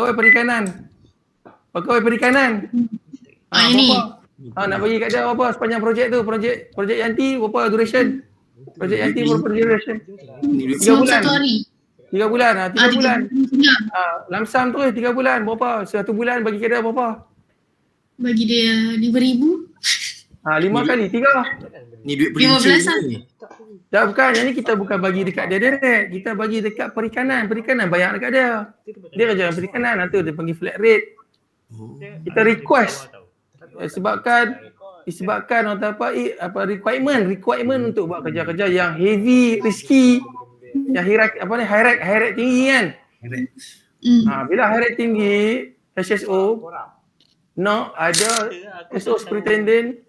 Pegawai perikanan. Pegawai perikanan. Ini. Nak bagi kat dia apa sepanjang projek tu? Projek Yanti berapa duration? Projek Yanti berapa duration? 3 bulan. 3 bulan. 3 bulan. Lamsam tu 3 bulan. Berapa? 1 bulan bagi kat dia berapa? Bagi dia 5,000. 5 kali 3. Ni duit perinci ni. Tak, bukan. Yang ni kita bukan bagi dekat dia direct. Kita bagi dekat perikanan. Perikanan bayar dekat dia. Dia kerja perikanan. Nanti dia panggil flat rate. Kita request. Disebabkan apa requirement untuk buat kerja-kerja yang heavy, risky, yang high rate tinggi kan. Bila high rate tinggi, HSO ada HSO superintendent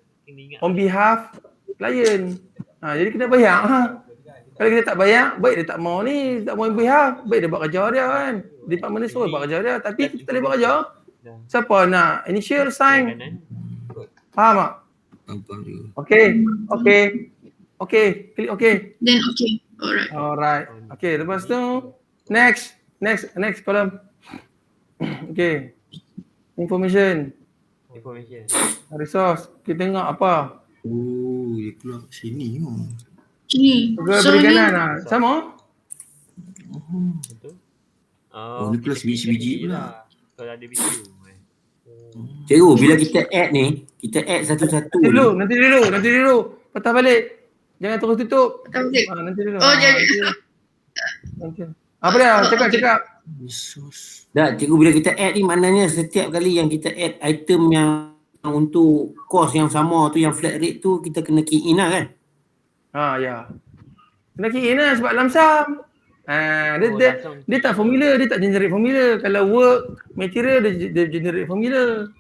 on behalf client. Jadi kita bayar. Kalau kita tak bayar, baik dia tak mau ni, tak mau on behalf, baik dia buat kerja dia kan. Department ni suruh buat kerja dia, tapi kita tak boleh buat kerja. Siapa nak initial sign? Faham tak? Okay. Klik okay. Then okay. Alright. Okay, lepas tu next column. Okay. Information. Resource. Kita tengok apa? Dia keluar sini. Sini. Pegawai perikanan sama? Ni keluar sebiji-sebiji pula. Kalau ada video. Cikgu, bila kita add ni, kita add satu-satu. Nanti dulu. Patah balik. Jangan terus tutup. Nanti dulu. Nanti. Apa dia? Cakap. Tak, cikgu, bila kita add ni maknanya setiap kali yang kita add item yang untuk kos yang sama tu, yang flat rate tu, kita kena key in lah kan? Ya. Kena key in lah sebab lamsam. Dia tak formula, dia tak generate formula. Kalau work, material dia generate formula.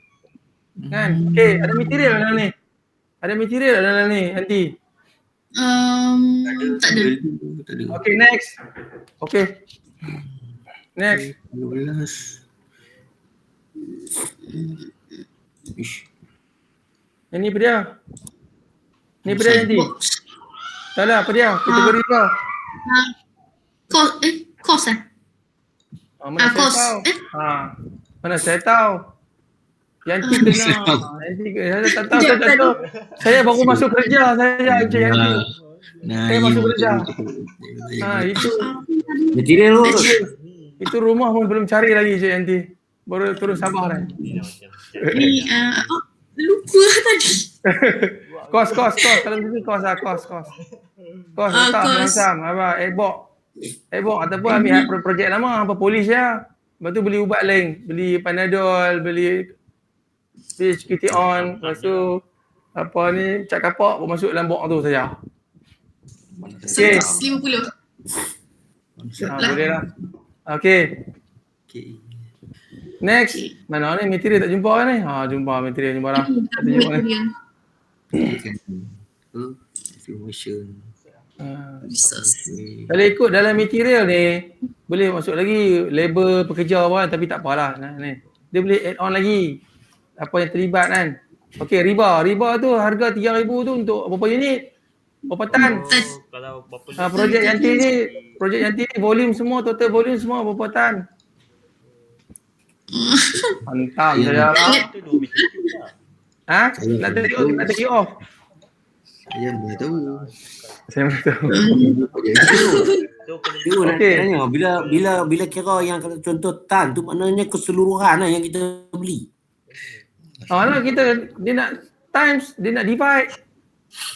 Kan? Okay, ada material dalam ni. Nanti. Tak ada. Okay, next. Okay. Next. 12. Yang ni apa dia? Ni apa dia nanti? Salah, apa dia? Kategori apa? Kos Mana kos. Mana saya tahu. Yanti kena. Saya tak tahu. Saya baru masuk kerja saya Encik Yanti. Saya masuk kerja. Itu Material tu. itu rumah pun belum cari lagi Encik Yanti. Baru terus sabar dah. Ni lupa tadi. Kos. Kalau begini kos. Kos tak macam apa Ebok ataupun ambil projek lama apa polis ya. Lepas tu beli ubat lain, beli Panadol, beli HQT on, lepas tu apa ni cat kapak pun masuk dalam box tu saja. Okey. 50. Boleh lah. Okey. Next. Mana ni material tak jumpa kan ni? Jumpa material jumpa dah. Information. Kalau ikut dalam material ni boleh masuk lagi label pekerja kan, tapi tak apalah ni. Dia boleh add on lagi apa yang terlibat kan. Okey, riba tu harga 3,000 tu untuk berapa unit? Berapa tan? Kalau berapa projek Yanti ni volume semua, total volume semua berapa tan? Mantap saya lah. Nak take off. Saya boleh tahu. Okey. Tanya bila kira yang kalau contoh tan tu maknanya keseluruhan lah yang kita beli. Dia nak times, dia nak divide.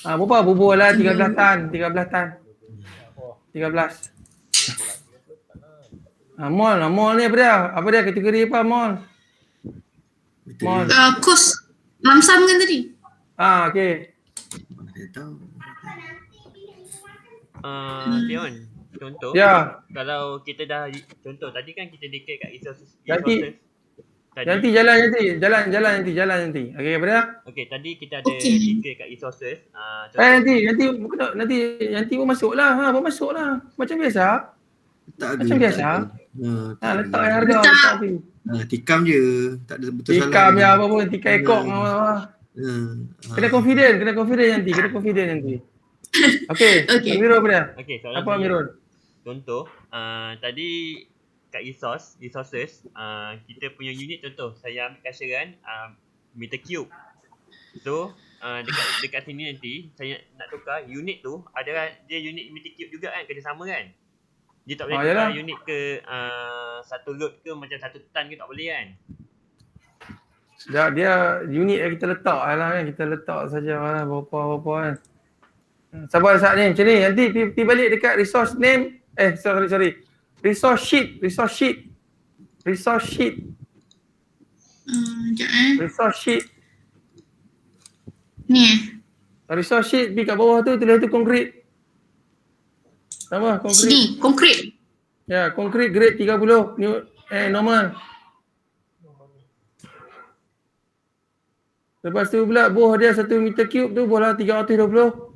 Berapa? Bubur lah 13 tan. 13. Mall ni apa dia? Apa dia kategori apa mall? Kos. Lamsam kan tadi? Okey. Mana saya tahu. Tion, contoh. Ya. Kalau kita dah contoh tadi kan kita declare kat resources. Nanti jalan nanti. Okey, apa dia? Okey, tadi kita ada declare kat resources. Nanti pun masuklah. Pun masuklah. Macam biasa. Macam biasa. Letak harga. Tikam je. Tak ada betul salah. Tikam ya apa pun. Tikam ekor. Kena confident nanti. Okey. Amirul apa dia? Okey, apa Amirul? Contoh, tadi dekat resources, kita punya unit contoh, saya ambil kasaran meter cube. So, dekat sini nanti saya nak tukar unit tu, ada dia unit meter cube juga kan, kena sama kan? Dia tak boleh tukar unit ke satu load ke macam 1 tan ke, tak boleh kan? Dia unit yang kita letak lah kan, kita letak saja lah berapa kan. Sabar saat ni, macam ni, nanti pergi balik dekat resource name, sorry. Resource sheet. Sekejap Resource sheet. Ni Resource sheet pergi kat bawah tu, tulis tu konkret. Sama, konkret. sini, konkret. Ya, konkret grade 30. Normal. Lepas tu pula boh dia 1 meter cube tu bola 320.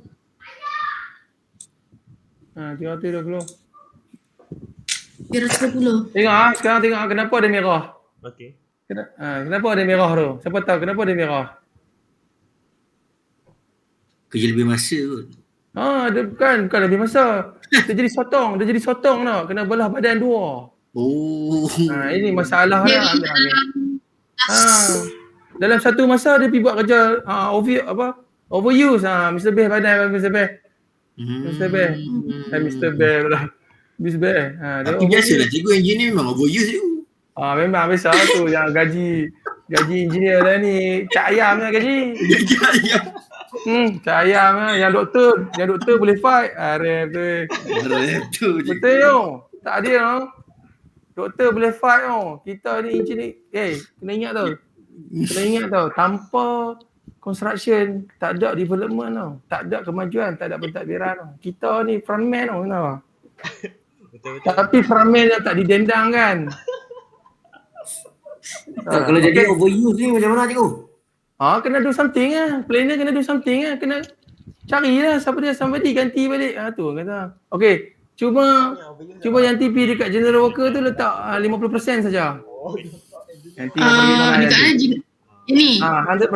320. 320. Tengok sekarang tengok kenapa ada merah. Okey. Kenapa ada merah tu? Siapa tahu kenapa ada merah? Kerja lebih masa kot. Dia bukan lebih masa. Dia jadi sotong tau. Kena belah badan dua. Oh. Ini masalah Dia lah. Dalam satu masa dia pergi buat kerja overuse. Mr. Bear badan Mr. Bear. Mr. Bear. Mr. Bear pula. Mr. Bear. Tapi biasalah cikgu engineer memang overuse tu. Memang biasa tu yang gaji engineer dah ni. Cak ayam lah gaji. Cak ayam lah. Yang doktor boleh fight. Rap tu. Betul tu. Tak ada tu. Doktor boleh fight tu. Kita ni engineer. Kena ingat tau. Tanpa construction, tak ada development tau. Tak ada kemajuan, tak ada pentadbiran tau. Kita ni frontman tau. Betul. Tapi frontman yang tak didendang kan. Kalau jadi overuse ni macam mana cikgu? Kena do something lah. Planner kena do something lah. Kena carilah siapa dia somebody ganti balik. Tu kata. Okey, cuba yang TP dekat general worker tu letak 50% saja. Nanti pergi mana Dekat nanti. ini. 100%.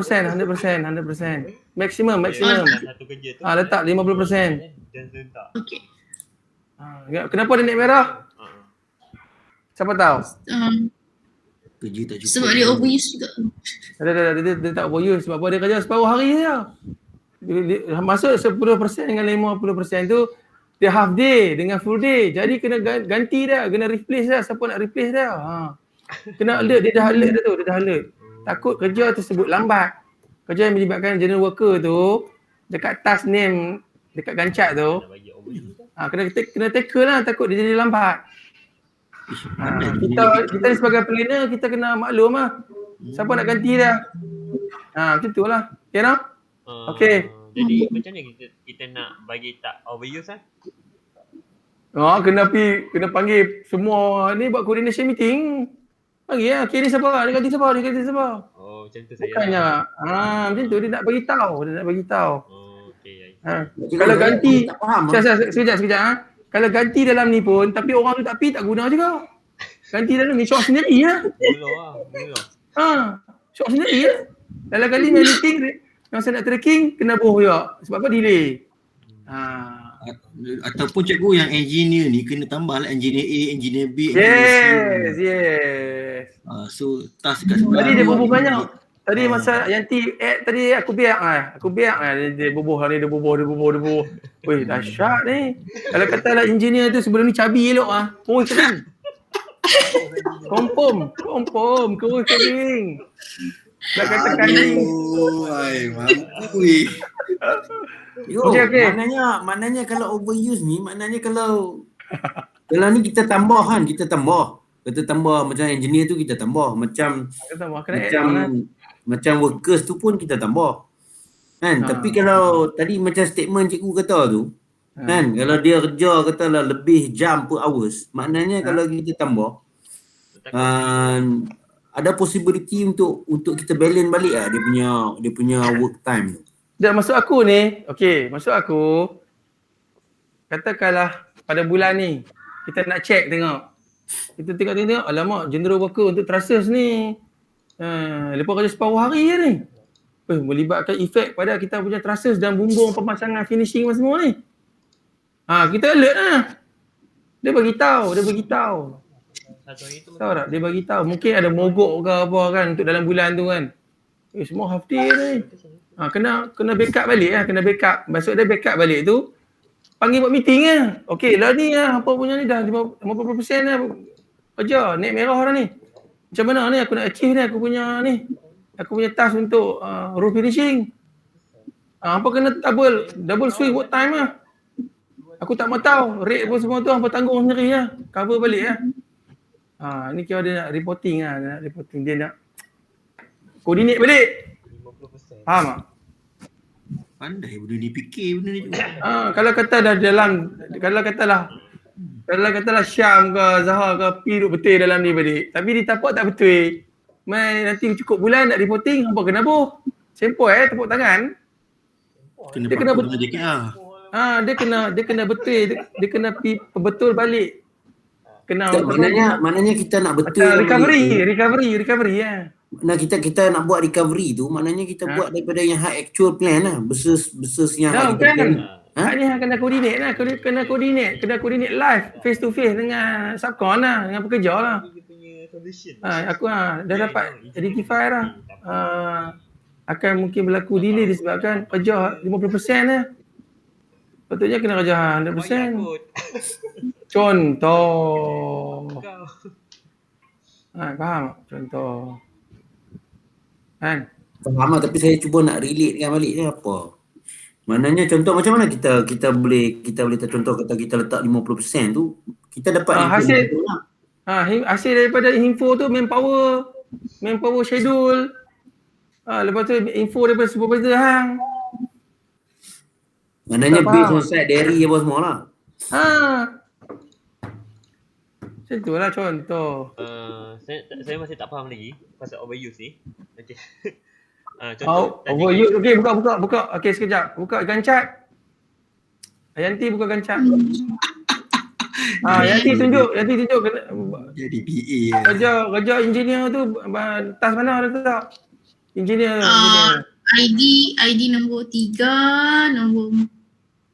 Maximum. Satu kerja tu. Letak 50%. Dan serentak. Okey. Kenapa dia naik merah? Siapa tahu? Kerja tak cukup. Sebab dia overuse juga. Dia tak overuse sebab apa dia kerja separuh hari saja. Masuk 10% dengan 50% tu dia half day dengan full day. Jadi kena ganti dah, kena replace dah. Siapa nak replace dah? Kena alert, dia dah alert. Takut kerja tersebut lambat. Kerja yang melibatkan general worker tu dekat task name dekat gancat tu kena tackle lah, takut dia jadi lambat. Kita ni sebagai planner kita kena maklum lah. Siapa nak ganti dah. Macam tu lah. Okay no? Okay. Jadi macam mana kita nak bagi tak overuse lah? Kena panggil semua ni buat coordination meeting. Panggil lah. Okay ni siapa? Dia ganti siapa? Macam tu saya. Bukannya. Macam tu dia nak bagi tahu. Okey. Kalau ganti tak faham. sekejap. Kalau ganti dalam ni pun tapi orang tu tak pergi tak guna juga. Ganti dalam ni syok sendiri lah. Syok sendiri lah. Dalam kali meeting masa nak tracking kena boh juga. Sebab apa delay. Ataupun cikgu yang engineer ni kena tambah lah engineer A, engineer B, engineer C. So task kat sebelah tadi dia bubuh banyak. Tadi masa yang tadi aku biak dia bubuh ni, dia bubuh. Weh, dahsyat ni. Kalau katalah engineer tu sebelum ni cabi elok kering. Confirm kering. Dah katakan ni. Mampu. Okay. Maknanya kalau overuse ni, maknanya kalau ni kita tambah. Kita tambah macam engineer tu kita tambah. Macam workers tu pun kita tambah. Kan? Tapi kalau tadi macam statement cikgu kata tu, kan? Kalau dia kerja katalah lebih jam per hours, maknanya kalau kita tambah ada possibility untuk kita balance balik lah dia punya work time tu. Dan maksud aku ni, maksud aku katakanlah pada bulan ni kita nak check tengok. Kita tengok alamak general worker untuk trusses ni. Lepas kerja separuh hari je ni. Melibatkan efek pada kita punya trusses dan bumbung pemasangan finishing semua ni. Kita alert lah. Dia bagi tahu. Satu hari tu Tahu tak? Dia bagi tahu. Mungkin ada mogok ke apa kan untuk dalam bulan tu kan. Semua half day ni. Kena backup balik lah. Kena backup. Maksud dia backup balik tu. Panggil buat meeting lah. Okey lah ni lah. Apa punya ni dah 50% lah. Kerja. Naik merah dah ni. Macam mana ni aku nak achieve ni. Aku punya task untuk road finishing. Apa kena double swing work time lah. Aku tak mau tahu. Rate pun semua tu hampa tanggung sendiri lah. Cover balik lah. Ni kira dia nak reporting lah. Dia nak coordinate balik. 50%. Faham tak? Pandai benda ni, fikir benda ni juga. Kalau kata dah dalam, kalau katalah Syam ke Zahar ke Pi duduk betul dalam ni balik. Tapi dia tapak tak betul. Mai nanti cukup bulan nak reporting, hampa kena boh. Sempoi tepuk tangan. Dia kena betul. Dia kena betul, dia kena pi betul balik. Kena maknanya kita nak betul recovery ya. Nah kita nak buat recovery tu maknanya kita buat daripada yang high actual plan lah versus yang high plan. Ni kena coordinate lah, kena coordinate live face to face dengan subcon lah, dengan pekerja lah. Aku dah dapat identify lah. Akan mungkin berlaku delay disebabkan kerja 50% lah. Patutnya kena kerja 100%. Contoh. Faham tak? Contoh. Kan? Faham lah, tapi saya cuba nak relate kan balik ni apa. Maknanya contoh macam mana kita boleh contoh kata kita letak 50% tu, kita dapat hasil daripada info tu manpower schedule. Lepas tu info daripada supervisor hang. Maknanya based on site diary apa semua lah. Macam tu lah contoh. Saya masih tak faham lagi pasal overuse ni. Okey. Overuse. Okey, buka. Okey, sekejap. Buka Gancat. Yanti buka Gancat. Yanti tunjuk Jadi PA kerja engineer tu tas mana ada tak? Engineer. ID nombor 3, nombor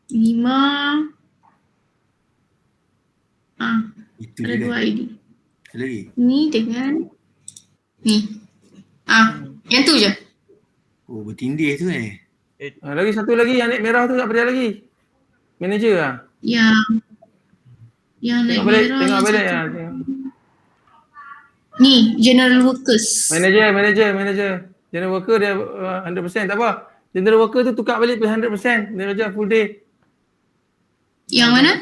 5. itu Ada je 2 kan. ID. Lagi. Ni dengan ni. Yang tu je. Oh, bertindih tu Lagi satu lagi yang naik merah tu tak berjaya lagi. Manager lah. Yang naik Tengok merah. balik ya. Ni general workers. Manager. General worker dia 100% tak apa. General worker tu tukar balik 100%. Dia kerja full day. Yang mana?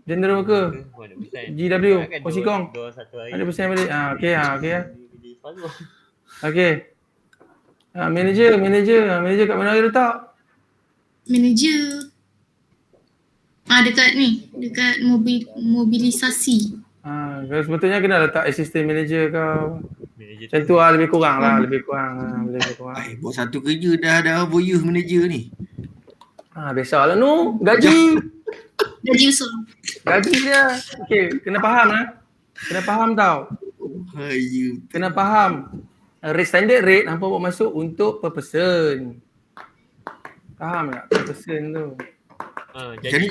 General worker. 100%. GW, Kan Kosikong. 1 hari. 100% balik. Okey. Okey. Manager kat mana dia letak? Manager. Dekat ni. Dekat mobilisasi. Sebetulnya kena letak assistant manager ke. Macam tu lah, lebih kurang. Buat satu kerja dah overuse manager ni. Biasalah nu. Gaji besar. Gaji dia. Okey, kena faham lah. Kena faham tau. Kena faham. Rate standard rate hampa buat masuk untuk per person. Faham tak? Per person tu. Jadi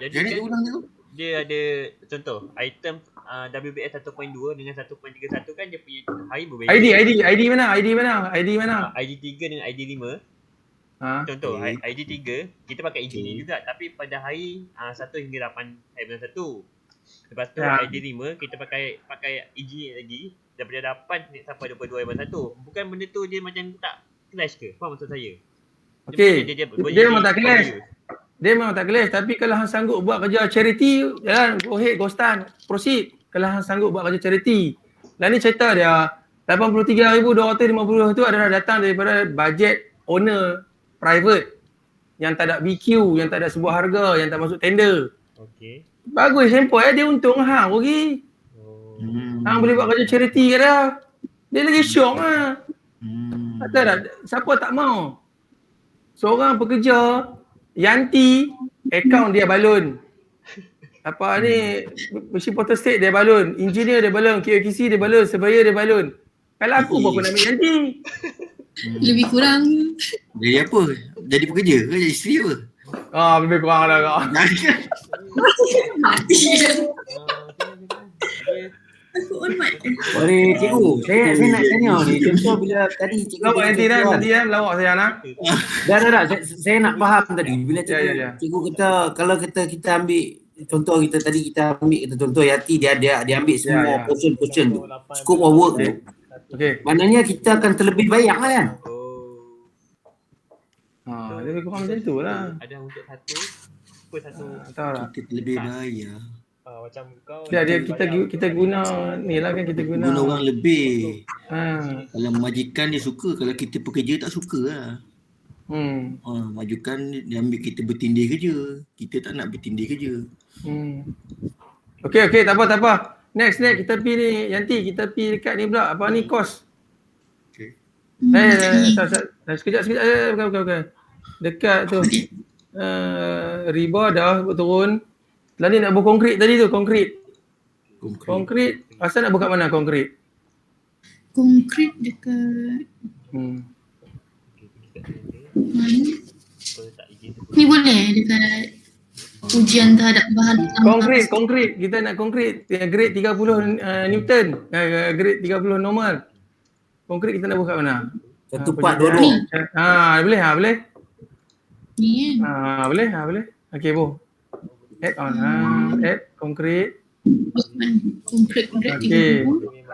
Jadi kan ulang tu. dia ada contoh item WBS 1.2 dengan 1.31 kan dia punya hari berbeza. ID mana? ID 3 dengan ID 5. Contoh ID 3 kita pakai engineer juga tapi pada hari 1 hingga 8 hari bulan 1. Lepas tu ID 5 kita pakai engineer lagi daripada 8 sampai 22 hari bulan 1. Bukan benda tu dia macam tak clash ke? Faham maksud saya? Dia memang tak clash. Dia memang tak clash, tapi kalau hang sanggup buat kerja charity, jalan, go ahead, go stand, proceed. Kalau hang sanggup buat kerja charity. Dan ni cerita dia, 83,250 tu adalah datang daripada bajet owner private yang tak ada BQ, yang tak ada sebuah harga, yang tak masuk tender. Okey. Bagus, simple dia untung hang rugi. Hang boleh buat kerja charity ke dah. Dia lagi syok lah. Kata tak, siapa tak mau? Seorang pekerja Yanti, akaun dia balon. Apa ni, machine portal state dia balon, engineer dia balon, QAQC dia balon, surveyor dia balon. Kalau aku pun nak ambil Yanti. Lebih kurang. Jadi apa? Jadi pekerja ke jadi isteri apa? Lebih kurang lah kau. Mati. Aku on mic. Boleh cikgu, saya nak tanya ni. Contoh bila tadi cikgu Lawak nanti dah, keluar. nanti lawak saya nak. Dah. Saya nak faham tadi. Bila cikgu, Ya. cikgu kata, kalau kita ambil, contoh kita tadi kita ambil, kita contoh Yati, dia ambil semua Ya. portion tu. Scope of work tu. Okey. Maknanya kita akan terlebih bayar lah kan? Oh. Lebih kurang macam tu lah. Ada untuk satu per satu. Tahu tak? Kita lebih bayar. Macam kau Dia kita guna ni lah kan, kita Guna guna. orang lebih. Ha. Kalau majikan dia suka, kalau kita pekerja tak suka lah. Majikan dia ambil kita bertindih kerja. Kita tak nak bertindih kerja. Okey, tak apa. Next kita pergi ni, Yanti, kita pergi dekat ni pula, apa ni, kos. Sekejap, bukan. Dekat tu. Riba dah turun. Lah ni nak buat konkrit tadi tu, konkrit. Asal nak buka mana konkrit? Konkrit dekat mana? Ni boleh dekat ujian terhadap bahan Konkrit. Kita nak konkrit. Grade 30 Newton. Grade 30 normal. Konkrit kita nak buka mana? Satu part dua. Boleh. ni Boleh. Okey, Bu. Add on. Add konkrit. konkrit Okey.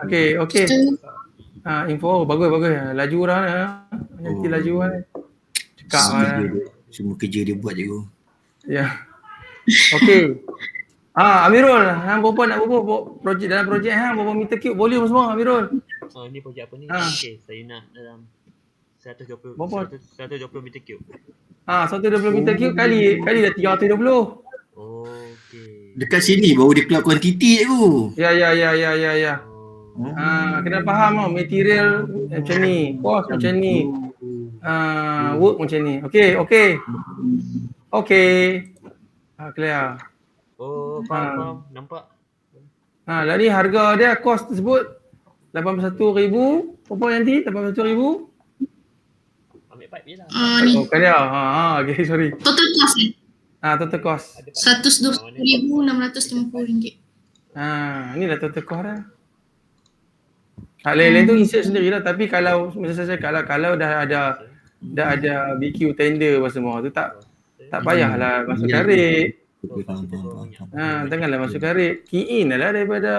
30. Okey. Info bagus. Laju dah. Nanti laju lah. Cakap lah. Semua kerja dia buat cikgu. Ya. Okey. Amirul, hang berapa nak buat projek dalam projek berapa meter cube volume semua Amirul? Ni projek apa ni? Okey, saya nak dalam 120 meter cube. 120 meter cube kali dah 320. Okey. Dekat sini baru dia keluar kuantiti cikgu. Ya. Kena faham tau, material macam ni, cost macam ni. Work macam ni. Okey. Clear. Faham. Nampak? Lah ni harga dia, kos tersebut 81,000. Berapa nanti? 81,000? Ambil pipe je lah. Ni Bukan dia. Okay, sorry. total cost ni. Total cost. RM120,650. Ni dah total cost dah. Lain-lain tu insert sendiri lah. Tapi kalau macam saya cakap lah, kalau dah ada BQ tender apa semua tu tak payahlah masuk karet. Janganlah masuk karet. Key in lah daripada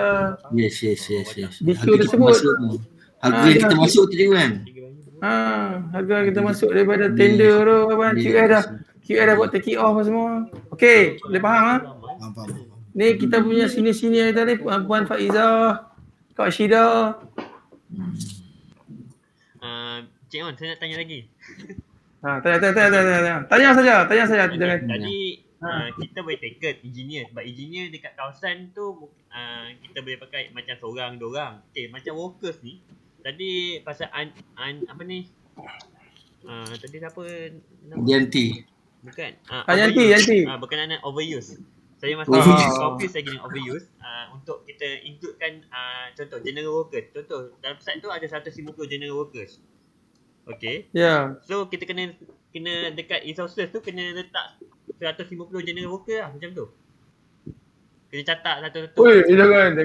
Yes. BQ tersebut. Harga yang kita masuk tu cikgu kan? Harga kita masuk daripada tender tu apa. QA dah buat take it off apa semua. Okey, boleh faham Faham. Ni kita punya senior tadi, Puan Faizah, Kak Syida. Cik On, saya nak tanya lagi. Tanya saja. Jangan. Tadi kita boleh take engineer. Sebab engineer dekat kawasan tu kita boleh pakai macam seorang, dua orang. Okay, macam workers ni. Tadi pasal apa ni? Tadi siapa nama? Yanti. Bukan. Yanti. Berkenaan dengan overuse. Saya masih confused lagi dengan overuse. Untuk kita includekan contoh general workers. Contoh dalam site tu ada 150 general workers. Okay. Ya. So kita kena dekat resources tu kena letak 150 general worker lah macam tu. Kena catat satu-satu. Jangan.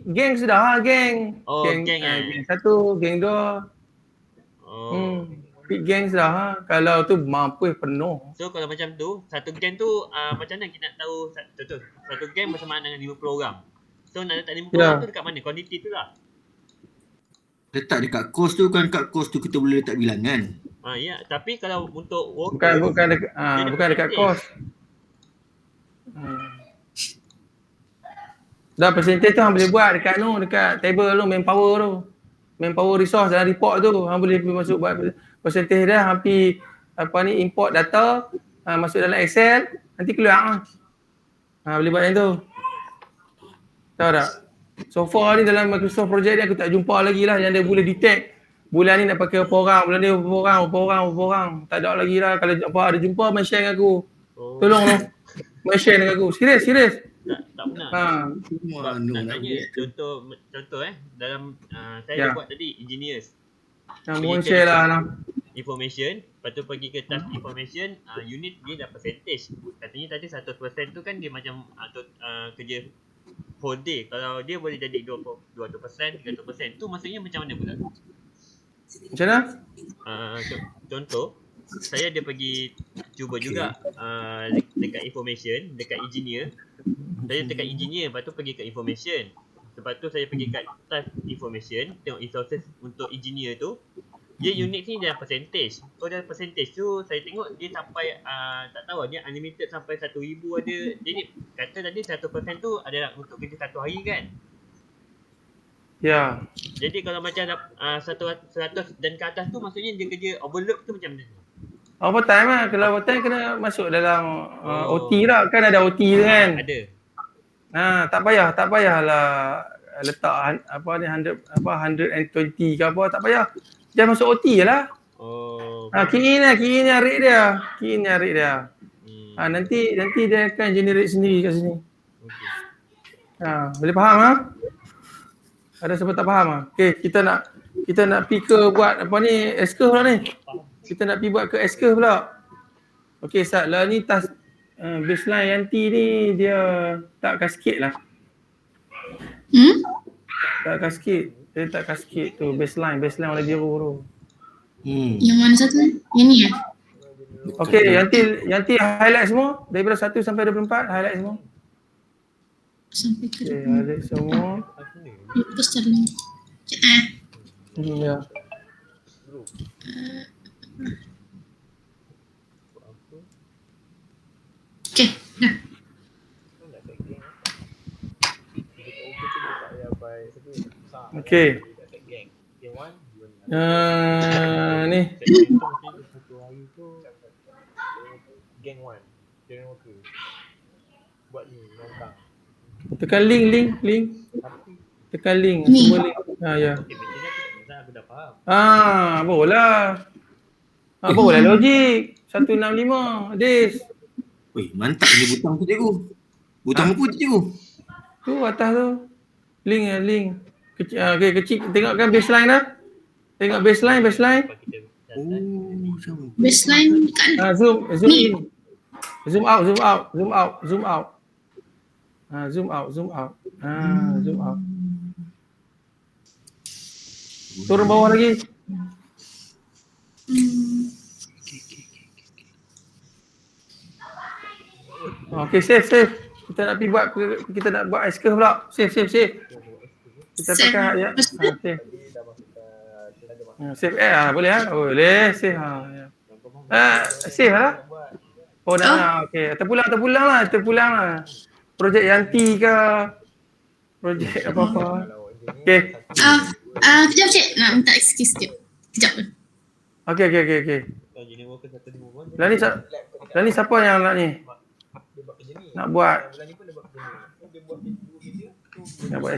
Geng sudah geng. Geng 1, geng 2. Pick geng sudah Kalau tu mampu penuh. So kalau macam tu, satu geng tu macam mana kita nak tahu contoh satu geng bersamaan dengan 50 orang. So nak letak 50 orang tu dekat mana? Kuantiti tu lah. Letak dekat kos tu kan, kat kos tu kita boleh letak bilangan. Ya, tapi kalau untuk worker Bukan dekat kos. Dah percentage tu hang boleh buat dekat table tu, manpower tu. Manpower resource dalam report tu hang boleh masuk buat percentage dah, hampir import data, masuk dalam Excel, nanti keluar boleh buat yang tu. Tahu tak? So far ni dalam Microsoft project ni aku tak jumpa lagi lah yang dia boleh detect bulan ni nak pakai berapa orang, bulan ni berapa orang. Tak ada lagi lah. Kalau ada jumpa, main share dengan aku. Tolong lah. Main share dengan aku. Serius. Tak pernah. Nak tanya contoh dalam saya buat tadi engineers. Mohon share lah. Information, lepas tu pergi ke task information, unit dia dah percentage. Katanya tadi 100% tu kan dia macam kerja whole day. Kalau dia boleh jadi 200%, 300%, tu maksudnya macam mana pula? Macam mana? Contoh, saya ada pergi cuba juga dekat information, dekat engineer. Saya dekat engineer, lepas tu pergi ke information. Lepas tu saya pergi kat task information, tengok resources untuk engineer tu. Dia unit ni dia percentage. So dalam percentage tu saya tengok dia sampai tak tahu dia unlimited sampai 1,000 ada. Jadi kata tadi 100% tu adalah untuk kerja 1 hari kan. Ya. Jadi kalau macam 100 dan ke atas tu maksudnya dia kerja overload tu macam mana? Overtime lah. Kalau overtime kena masuk dalam OT lah. Kan ada OT tu kan. Ada. Tak payahlah letak 120 ke apa, tak payah. Dia masuk OT je lah. Key in rate dia. Nanti dia akan generate sendiri kat sini. Boleh faham ah? Ada siapa tak faham ah? Okey, kita nak pergi ke buat apa ni, S-curve pula ni. Kita nak pergi buat ke S-curve pula. Okey, start lah ni task baseline Yanti ni dia tak cascade lah. Tak cascade. Dia tak cascade tu baseline warna biru tu. Yang mana satu? Yang ni ya? Okey, Yanti highlight semua daripada 1 sampai 24, highlight semua. Sampai ke Okey, depan. highlight semua. Itu sekali. Ya. Okay, dah. Okey. Ni tekan link. Tekan link, Ni. semua link. Ya. Okay, macam aku dah faham. Boleh logik. 165 Dis. Weh, mantap ni butang tu cikgu. Butang apa tu cikgu? Tu atas tu. Link. Kecil, okey, kecil. Tengokkan baseline dah. Tengok baseline. Macam Baseline dekat Zoom Ni. in. Zoom out. Zoom out. Zoom out. Turun bawah lagi. Okey, save. Kita nak buat S-curve pula. Save. Kita Save. pakai ya. Save. Save boleh boleh save save lah. Okey, terpulang lah. Projek Yanti ke projek apa-apa. Okey. Kejap cik, nak minta excuse sikit. Kejap. Okey. Lah ni siapa yang nak ni? Nak buat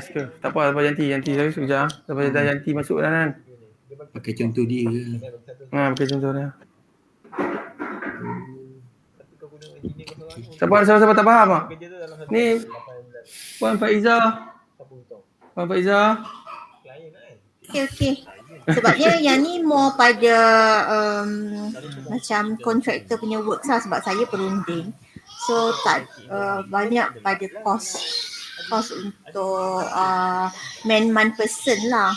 S-curve. Tak apa Yanti lagi sekejap. Sampai dah Yanti masuk dah kan. pakai contoh dia ke? Pakai contoh dia. Siapa tak faham ah? Ni Puan Faiza. Okey. Sebabnya yang ni more pada macam kontraktor punya work lah, sebab saya perunding. So tak banyak pada cost untuk man person lah.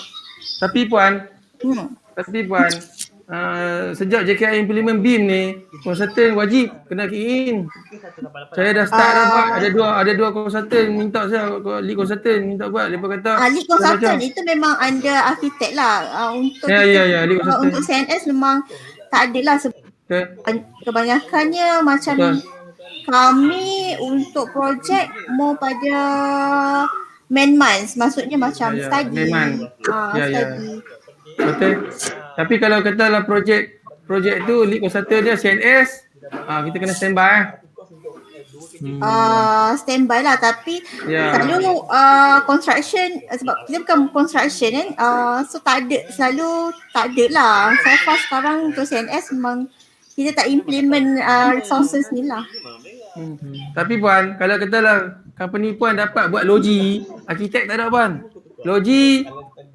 Tapi Puan, sejak JKI implement BIM ni, konsultan wajib kena key in. Saya dah start dah buat. Ada dua konsultan minta saya, lead konsultan minta buat. Dia kata Lead consultant itu memang under arkitek lah. Untuk ya, lead consultant. untuk CNS memang tak ada lah. Kebanyakannya macam kami untuk projek more pada man months. Maksudnya macam study. Study. Betul. Tapi kalau katalah projek tu lead consultant dia CNS, kita kena standby. Standby lah, tapi selalu construction, sebab kita bukan construction kan, so selalu tak ada lah. So far sekarang untuk CNS memang kita tak implement resources ni lah. Tapi Puan, kalau katalah company Puan dapat buat logi, arkitek tak ada Puan. Logi,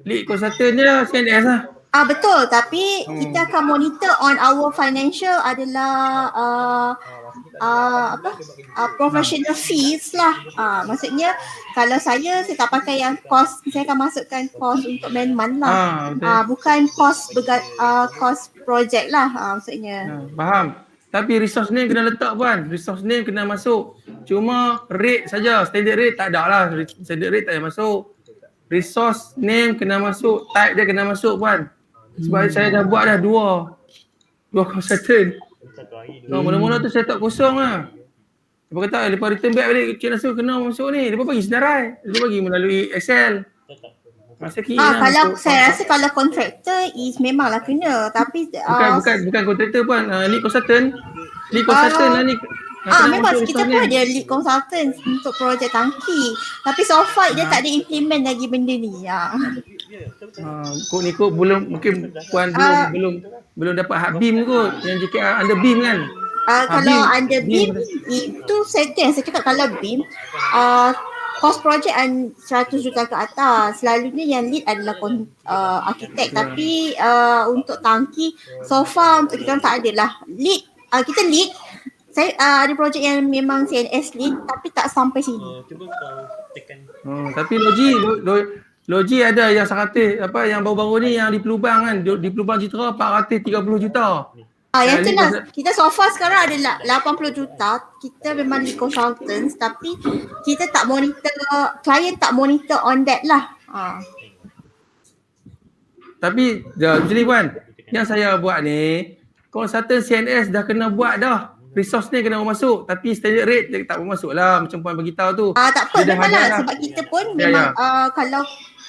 lead consultant dia CNS lah. Betul, tapi kita akan monitor on our financial adalah professional fees lah. Maksudnya kalau saya tak pakai yang cost, saya akan masukkan cost untuk main month lah. Bukan cost cost project lah maksudnya. Faham. Tapi resource name kena letak Puan. Resource name kena masuk. Cuma rate saja. Standard rate tak ada lah. Standard rate tak payah masuk. Resource name kena masuk. Type dia kena masuk Puan. Sebab saya dah buat dah dua consultant. Mula-mula tu saya tak kosong lah. Lepas kata lepas return back balik Cik Nasir kena masuk ni. Lepas bagi senarai. Lepas bagi melalui Excel. Kalau saya rasa kalau kontraktor is memanglah kena, tapi bukan kontraktor Puan, lead consultant lah ni. Memang kita pun ada lead consultant untuk projek tangki, tapi so far dia tak ada implement lagi benda ni. Kot belum, mungkin Puan belum dapat hak BIM kot, yang JKR under BIM kan. Kalau under BIM itu saya cakap kalau BIM cost project 100 juta ke atas. Selalunya yang lead adalah arkitek. Tapi untuk tangki, so far untuk kita tak ada lah. Lead, kita lead. Saya ada projek yang memang CNS lead tapi tak sampai sini. Cuba kau tekan. Tapi Logi ada yang 100, yang baru-baru ni yang di Pelubang kan. Di Pelubang Citra 430 juta. Yang tu lah. Kita so far sekarang ada 80 juta. Kita memang lead consultants tapi kita tak monitor, klien tak monitor on that lah. Tapi jadi Puan, yang saya buat ni, consultant CNS dah kena buat dah. Resource ni kena masuk tapi standard rate dia tak masuk lah macam Puan beritahu tu. Tak apa, memanglah sebab kita pun memang kalau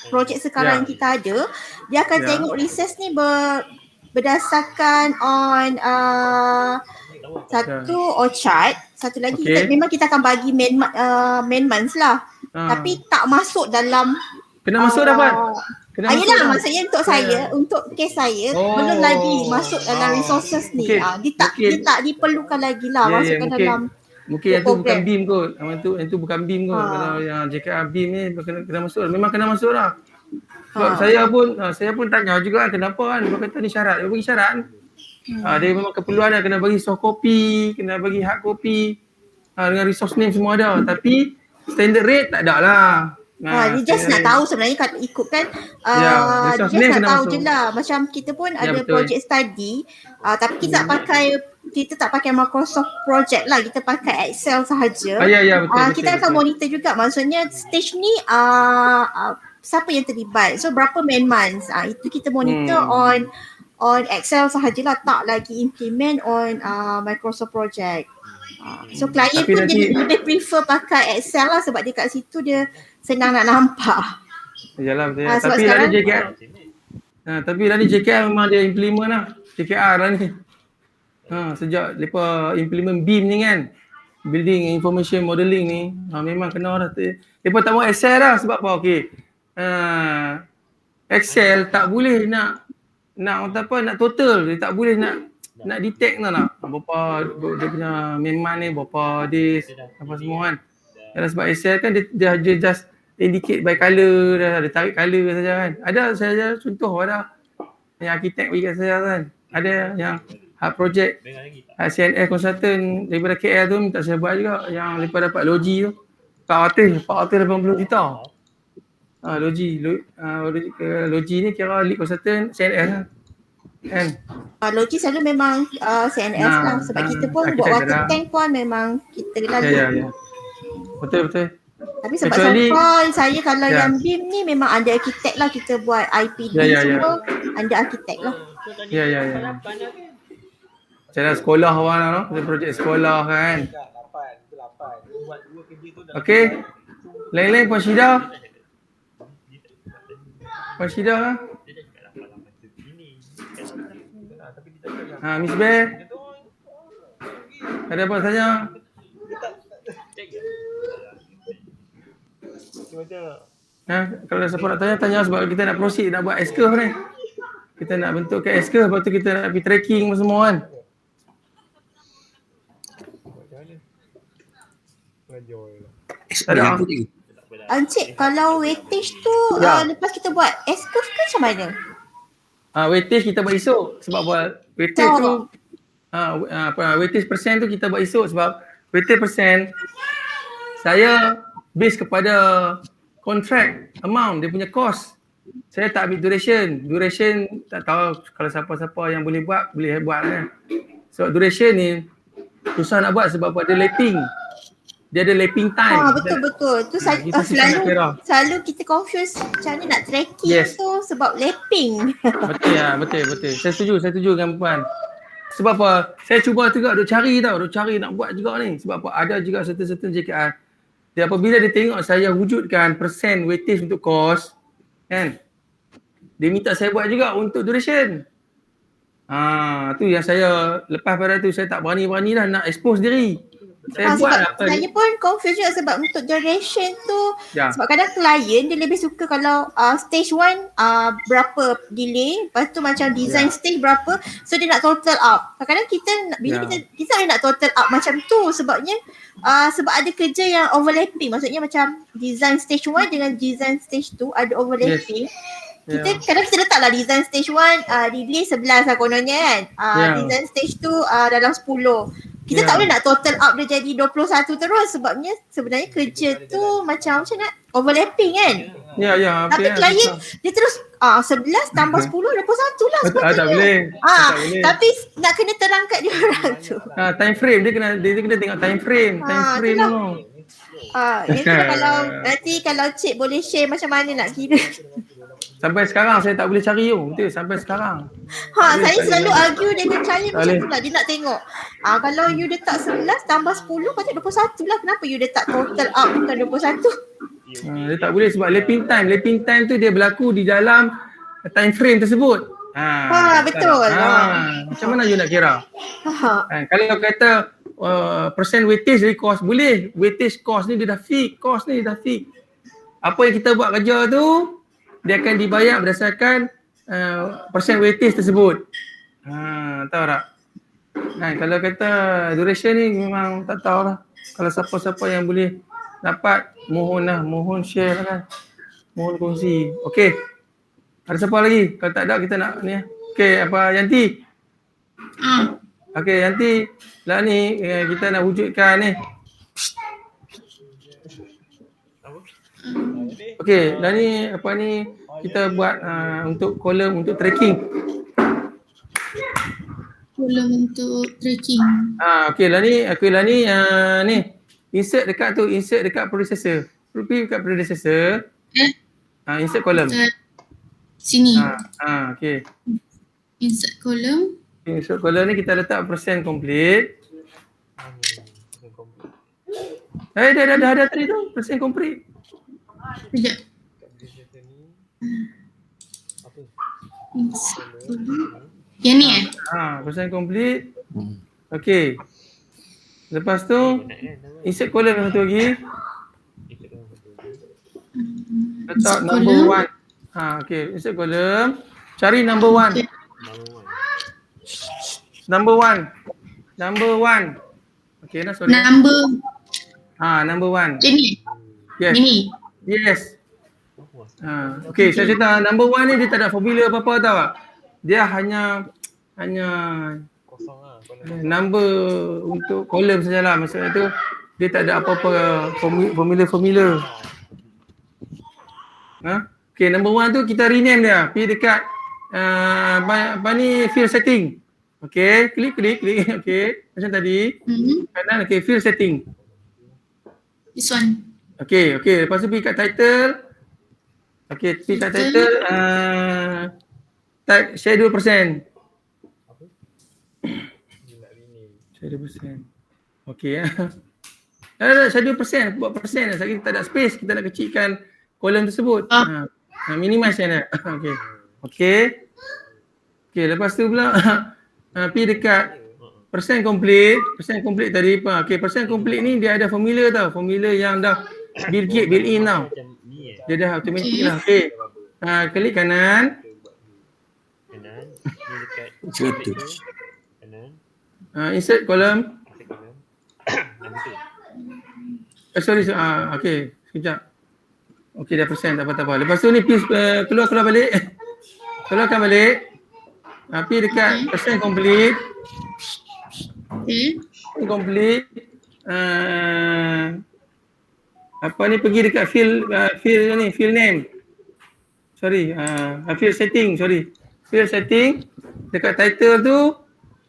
projek sekarang kita ada, dia akan tengok resource ni berdasarkan on satu chart, satu lagi kita akan bagi main months lah. Tapi tak masuk dalam kena masuk dah Puan. Ayolah maksudnya untuk saya, untuk kes saya belum lagi masuk dalam resources ni. Dia tak diperlukan lagi lah masukkan dalam. Mungkin yang tu bukan BIM kot. Yang tu bukan BIM kot. Kalau yang JKR BIM ni kena masuk. Memang kena masuk lah. Sebab saya pun tanya juga kan kenapa kan dia kata ni syarat. Dia bagi syarat. Dia memang keperluan dia kena bagi soft copy, kena bagi hard copy. Dengan resource name semua ada. Tapi standard rate tak ada lah. Dia just nak tahu sebenarnya kan ikutkan dia just nak tahu je lah. Macam kita pun ada project study tapi kita tak pakai Microsoft Project lah, kita pakai Excel sahaja. Betul, kita akan monitor juga, maksudnya stage ni siapa yang terlibat, so berapa man months, itu kita monitor on Excel sahajalah, tak lagi implement on Microsoft Project. So klien pun jadi lebih prefer pakai Excel lah sebab dia kat situ dia senang nak nampak. Yalah betul. Tapi lah ni JKR. Tapi lah ni JKR memang dia implement lah. JKR lah ni. Sejak lepas implement BIM ni kan. Building Information Modeling ni. Memang kena dah. Lepas tak mau Excel lah sebab apa? Excel tak boleh nak total. Dia tak boleh nak detect nak berapa dia punya memang ni, berapa days, apa semua kan. Sebab Excel kan dia just indicate by colour, dia tarik colour saja kan. Ada saya contoh ada yang arkitek bagi kat saya kan. Ada yang projek CNS consultant daripada KL tu minta saya buat juga yang lepas dapat Logi tu. 480 juta. Logi ni kira lead consultant CNS lah. Kan? Logi selalu memang CNS lah sebab kita pun buat water tank pun memang kita lalu. Betul. Tapi sebab saya kalau yang BIM ni memang ada arkitek lah, kita buat IPD semua ada arkitek lah. Cara sekolah orang lah, projek sekolah kan. Okey. Lain-lain Puan Syida. Lah. Miss Bear. Ada apa tanya? Kalau ada siapa nak tanya sebab kita nak proceed, nak buat S-curve ni. Kita nak bentukkan S-curve, lepas tu kita nak pergi tracking semua kan. Encik, kalau weightage tu lepas kita buat S-curve ke macam mana? Weightage kita buat esok sebab buat weightage tu weightage persen tu kita buat esok sebab weightage persen saya base kepada contract amount, dia punya cost. Saya tak ambil duration. Duration tak tahu kalau siapa-siapa yang boleh buat kan. Sebab duration ni susah nak buat sebab ada lapping. Dia ada lapping time. Betul. Tu selalu kita confuse macam mana nak tracking tu sebab lapping. Betul. Saya setuju dengan puan. Sebab apa? Saya cuba juga duk cari nak buat juga ni. Sebab apa? Ada juga certain JKR. Dia apabila dia tengok saya wujudkan persen weightage untuk cost, kan? Dia minta saya buat juga untuk duration. Tu yang saya lepas pada tu saya tak berani dah nak expose diri. Saya buat apa? Saya pun confused juga sebab untuk duration tu sebab kadang klien dia lebih suka kalau stage 1 berapa delay, lepas tu macam design stage berapa, so dia nak total up. Kadang-kadang kita nak total up macam tu sebabnya sebab ada kerja yang overlapping, maksudnya macam design stage 1 dengan design stage 2 ada overlapping. Kadang kita letaklah design stage 1 delay 11 lah kononnya kan. Design stage 2 dalam 10. Kita tak boleh nak total up dia jadi 21 terus sebabnya sebenarnya kerja tu macam nak overlapping kan. Tapi klien dia terus 11 tambah 10 21 lah sepatutnya. Tak boleh. Tapi nak kena terangkat dia orang tu. Time frame dia kena tengok time frame dulu. Kalau cik boleh share macam mana nak kira. Sampai sekarang saya tak boleh cari betul sampai sekarang. Saya selalu argue dengan klien macam tu lah. Dia nak tengok kalau you letak 11 tambah 10 patut 21 lah. Kenapa you letak total up bukan 21? Dia tak boleh sebab lapping time tu dia berlaku di dalam time frame tersebut. Betul. Macam mana you nak kira? Kalau kata persen weightage dari cost boleh. Weightage cost ni dia dah fix. Apa yang kita buat kerja tu dia akan dibayar berdasarkan persen weightage tersebut. Tahu tak? Kalau kata duration ni memang tak tahu lah. Kalau siapa-siapa yang boleh dapat, mohon share lah kan. Mohon kongsi. Okey. Ada siapa lagi? Kalau tak ada kita nak ni. Okey, Yanti? Okey, Yanti. Lah ni kita nak wujudkan ni. Okey, dah ni kita buat untuk kolom untuk tracking. Kolom untuk tracking. Okey, lah ni ni insert dekat processor. Pergi dekat processor. Insert kolom. Sini. Okey. Insert kolom. Insert kolom ni kita letak persen complete. Dah tadi tu persen complete. Sekejap. Yang ni persen complete. Okey. Lepas tu insert column yang satu lagi. Letak number 1. Okey, insert column. Cari number 1. Number 1. Okey, sorry. Number 1. Ini. Yes. Ini. Yes. Okey, saya cerita number 1 ni dia tak ada formula apa-apa tahu tak? Dia hanya kosong number untuk kolom sajalah. Maksudnya tu dia tak ada apa-apa formula. Okey, number 1 tu kita rename dia. Pergi dekat ni field setting. Okey, klik. Okey, macam tadi. Kanan field setting. This one. Okey, lepas tu pergi kat title. Okey, pergi kat title type schedule persen. Schedule persen. Okey schedule persen, buat persen. Sebab kita tak ada space, kita nak kecilkan kolom tersebut. Minimize dia. Okey, lepas tu pula pergi dekat persen complete tadi apa? Okey, persen complete ni dia ada formula tau. Formula yang dah built-in tau. Dia dah automatic lah. Okey. Klik kanan. Ni dekat kanan. Insert column. Sorry. Okey, sekejap. Okey, dah persen tak apa. Lepas tu ni please keluar balik. Keluarkan balik. Pergi dekat persen complete. Okay. Complete. Apa ni pergi dekat field name. Sorry, field setting, Field setting dekat title tu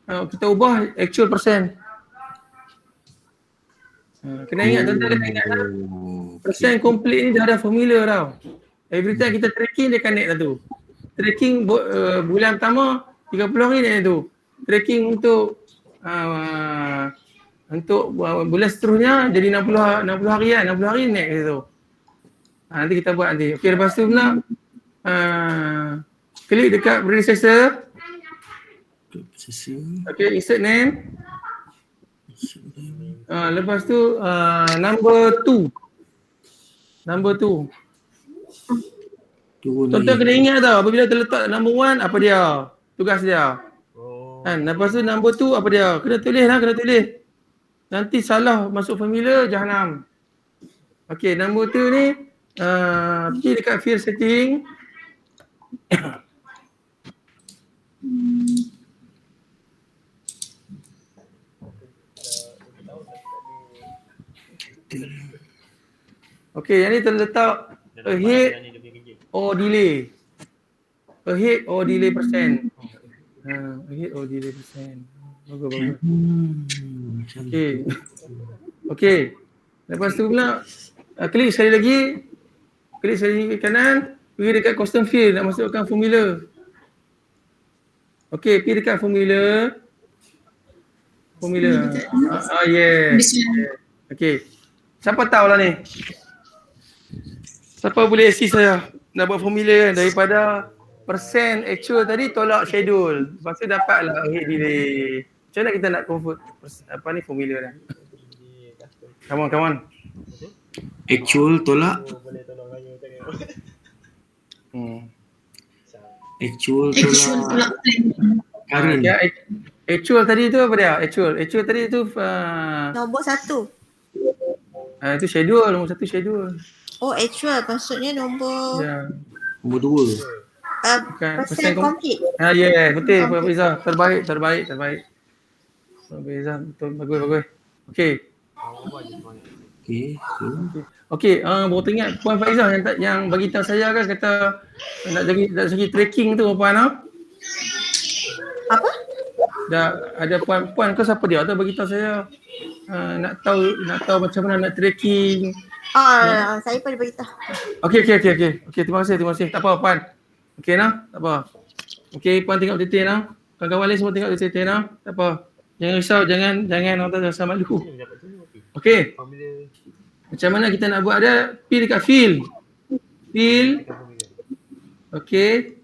kita ubah actual percent. Kena ingat tuan-tuan, kena ingat lah. Percent complete ni dah ada formula tau. Every time kita tracking dia akan naik satu. Tracking bulan pertama 30 hari naik tu. Tracking untuk bulan seterusnya jadi 60 hari kan, 60 hari naik tu. Nanti kita buat nanti. Okey, lepas tu pula klik dekat predecessor. Okey, insert name. Lepas tu number 2. Tuan-tuan kena ingat tau, apabila terletak number 1 apa dia? Tugas dia. Kan, lepas tu number 2 apa dia? Kena tulis. Nanti salah masuk formula jahanam. Okey, number 2 ni pergi dekat field setting. Okey, yang ni terletak ahead or delay. Ahead or delay percent. Ahead or delay percent. Bagus. Okey. Lepas tu pula klik sekali lagi ke kanan, pergi dekat custom field nak masukkan formula. Okey, pergi dekat formula. Yes. Okey. Siapa tahu lah ni? Siapa boleh assist saya nak buat formula kan, daripada persen actual tadi tolak schedule. Lepas tu dapatlah ahead delay. Macam mana kita nak convert formula dah? Come on. Actual tolak. Actual tolak current. Actual tadi tu apa dia? Actual tadi tu Nombor 1. itu schedule, nombor 1 schedule. Oh, actual maksudnya nombor Nombor 2. percent complete. Betul Pak Izzah. Terbaik. Pak Izzah betul, bagus. Okey, baru teringat Puan Faizah yang bagi tahu saya kan, kata nak segi tracking tu puan. Apa? Dah ada puan ke siapa dia tu bagi tahu saya nak tahu macam mana nak tracking. Saya pun beritahu. Okey, terima kasih. Tak apa puan. Okey tak apa. Okey, puan tengok detail nah. Kawan-kawan lain semua tengok detail nah. Tak apa. Jangan risau, jangan orang tu rasa malu. Okey. Macam mana kita nak buat dia? Pergi dekat field. Okey.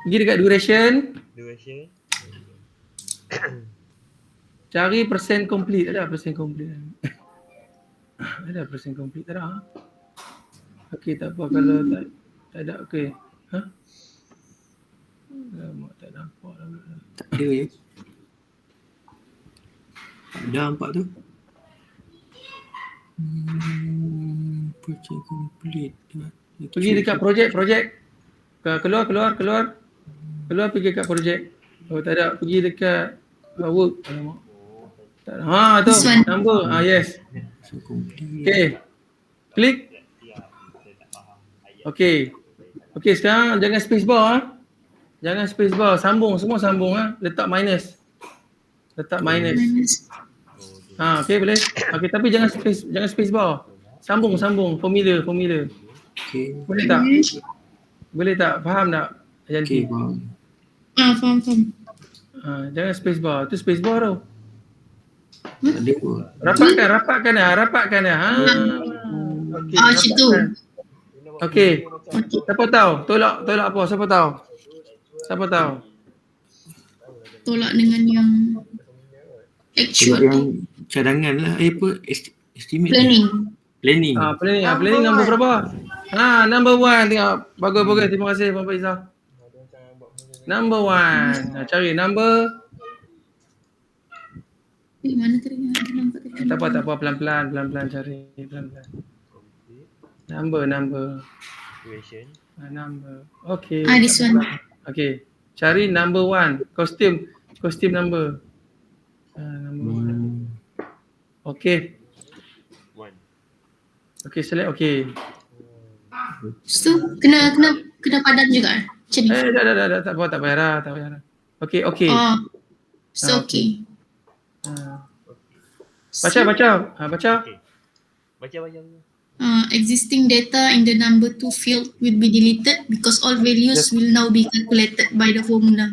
Pergi dekat duration. Cari percent complete. Ada percent complete? Ada percent complete tak ada? Okey, tak apa kalau tak ada. Okey. Lama tak nampak lah. Tak ada ya. Tak ada nampak tu. Project complete. Pergi dekat projek. Keluar pergi dekat projek. Oh tak ada, pergi dekat work. Alamak. Tak ada. Tu number. Yes. Okey. Klik. Okey, sekarang jangan space bar. Semua sambung letak minus. Okey, boleh. Okey, tapi jangan space bar. Sambung formula. Okey. Boleh tak? Faham tak? Okey, faham. Faham. Jangan space bar. Tu space bar tau. Tak ada pun. Rapatkan dah. Okey. Macam tu. Okey. Siapa tahu? Tolak apa? Siapa tahu? Tolak dengan yang Tolak actual tu. yang cadangan lah. Estimate. Planning. Planning nombor berapa? Number 1 tengok. Bagus. Terima kasih Puan Faizah. Number 1. Cari number. Mana tadi nampak tadi? Tak apa. Pelan-pelan cari. Pelan-pelan. Number. Number. Okey. This one. Okey. Cari number 1. Kostum. Costume number. Number. Okay. One. Okay, select okay. Lepas tu kena padam juga macam ni. Dah, tak payah dah. Okay. Oh. So Okay. okay. Baca. Okay. Baca. Existing data in the number 2 field will be deleted because all values Yes. will now be calculated by the formula.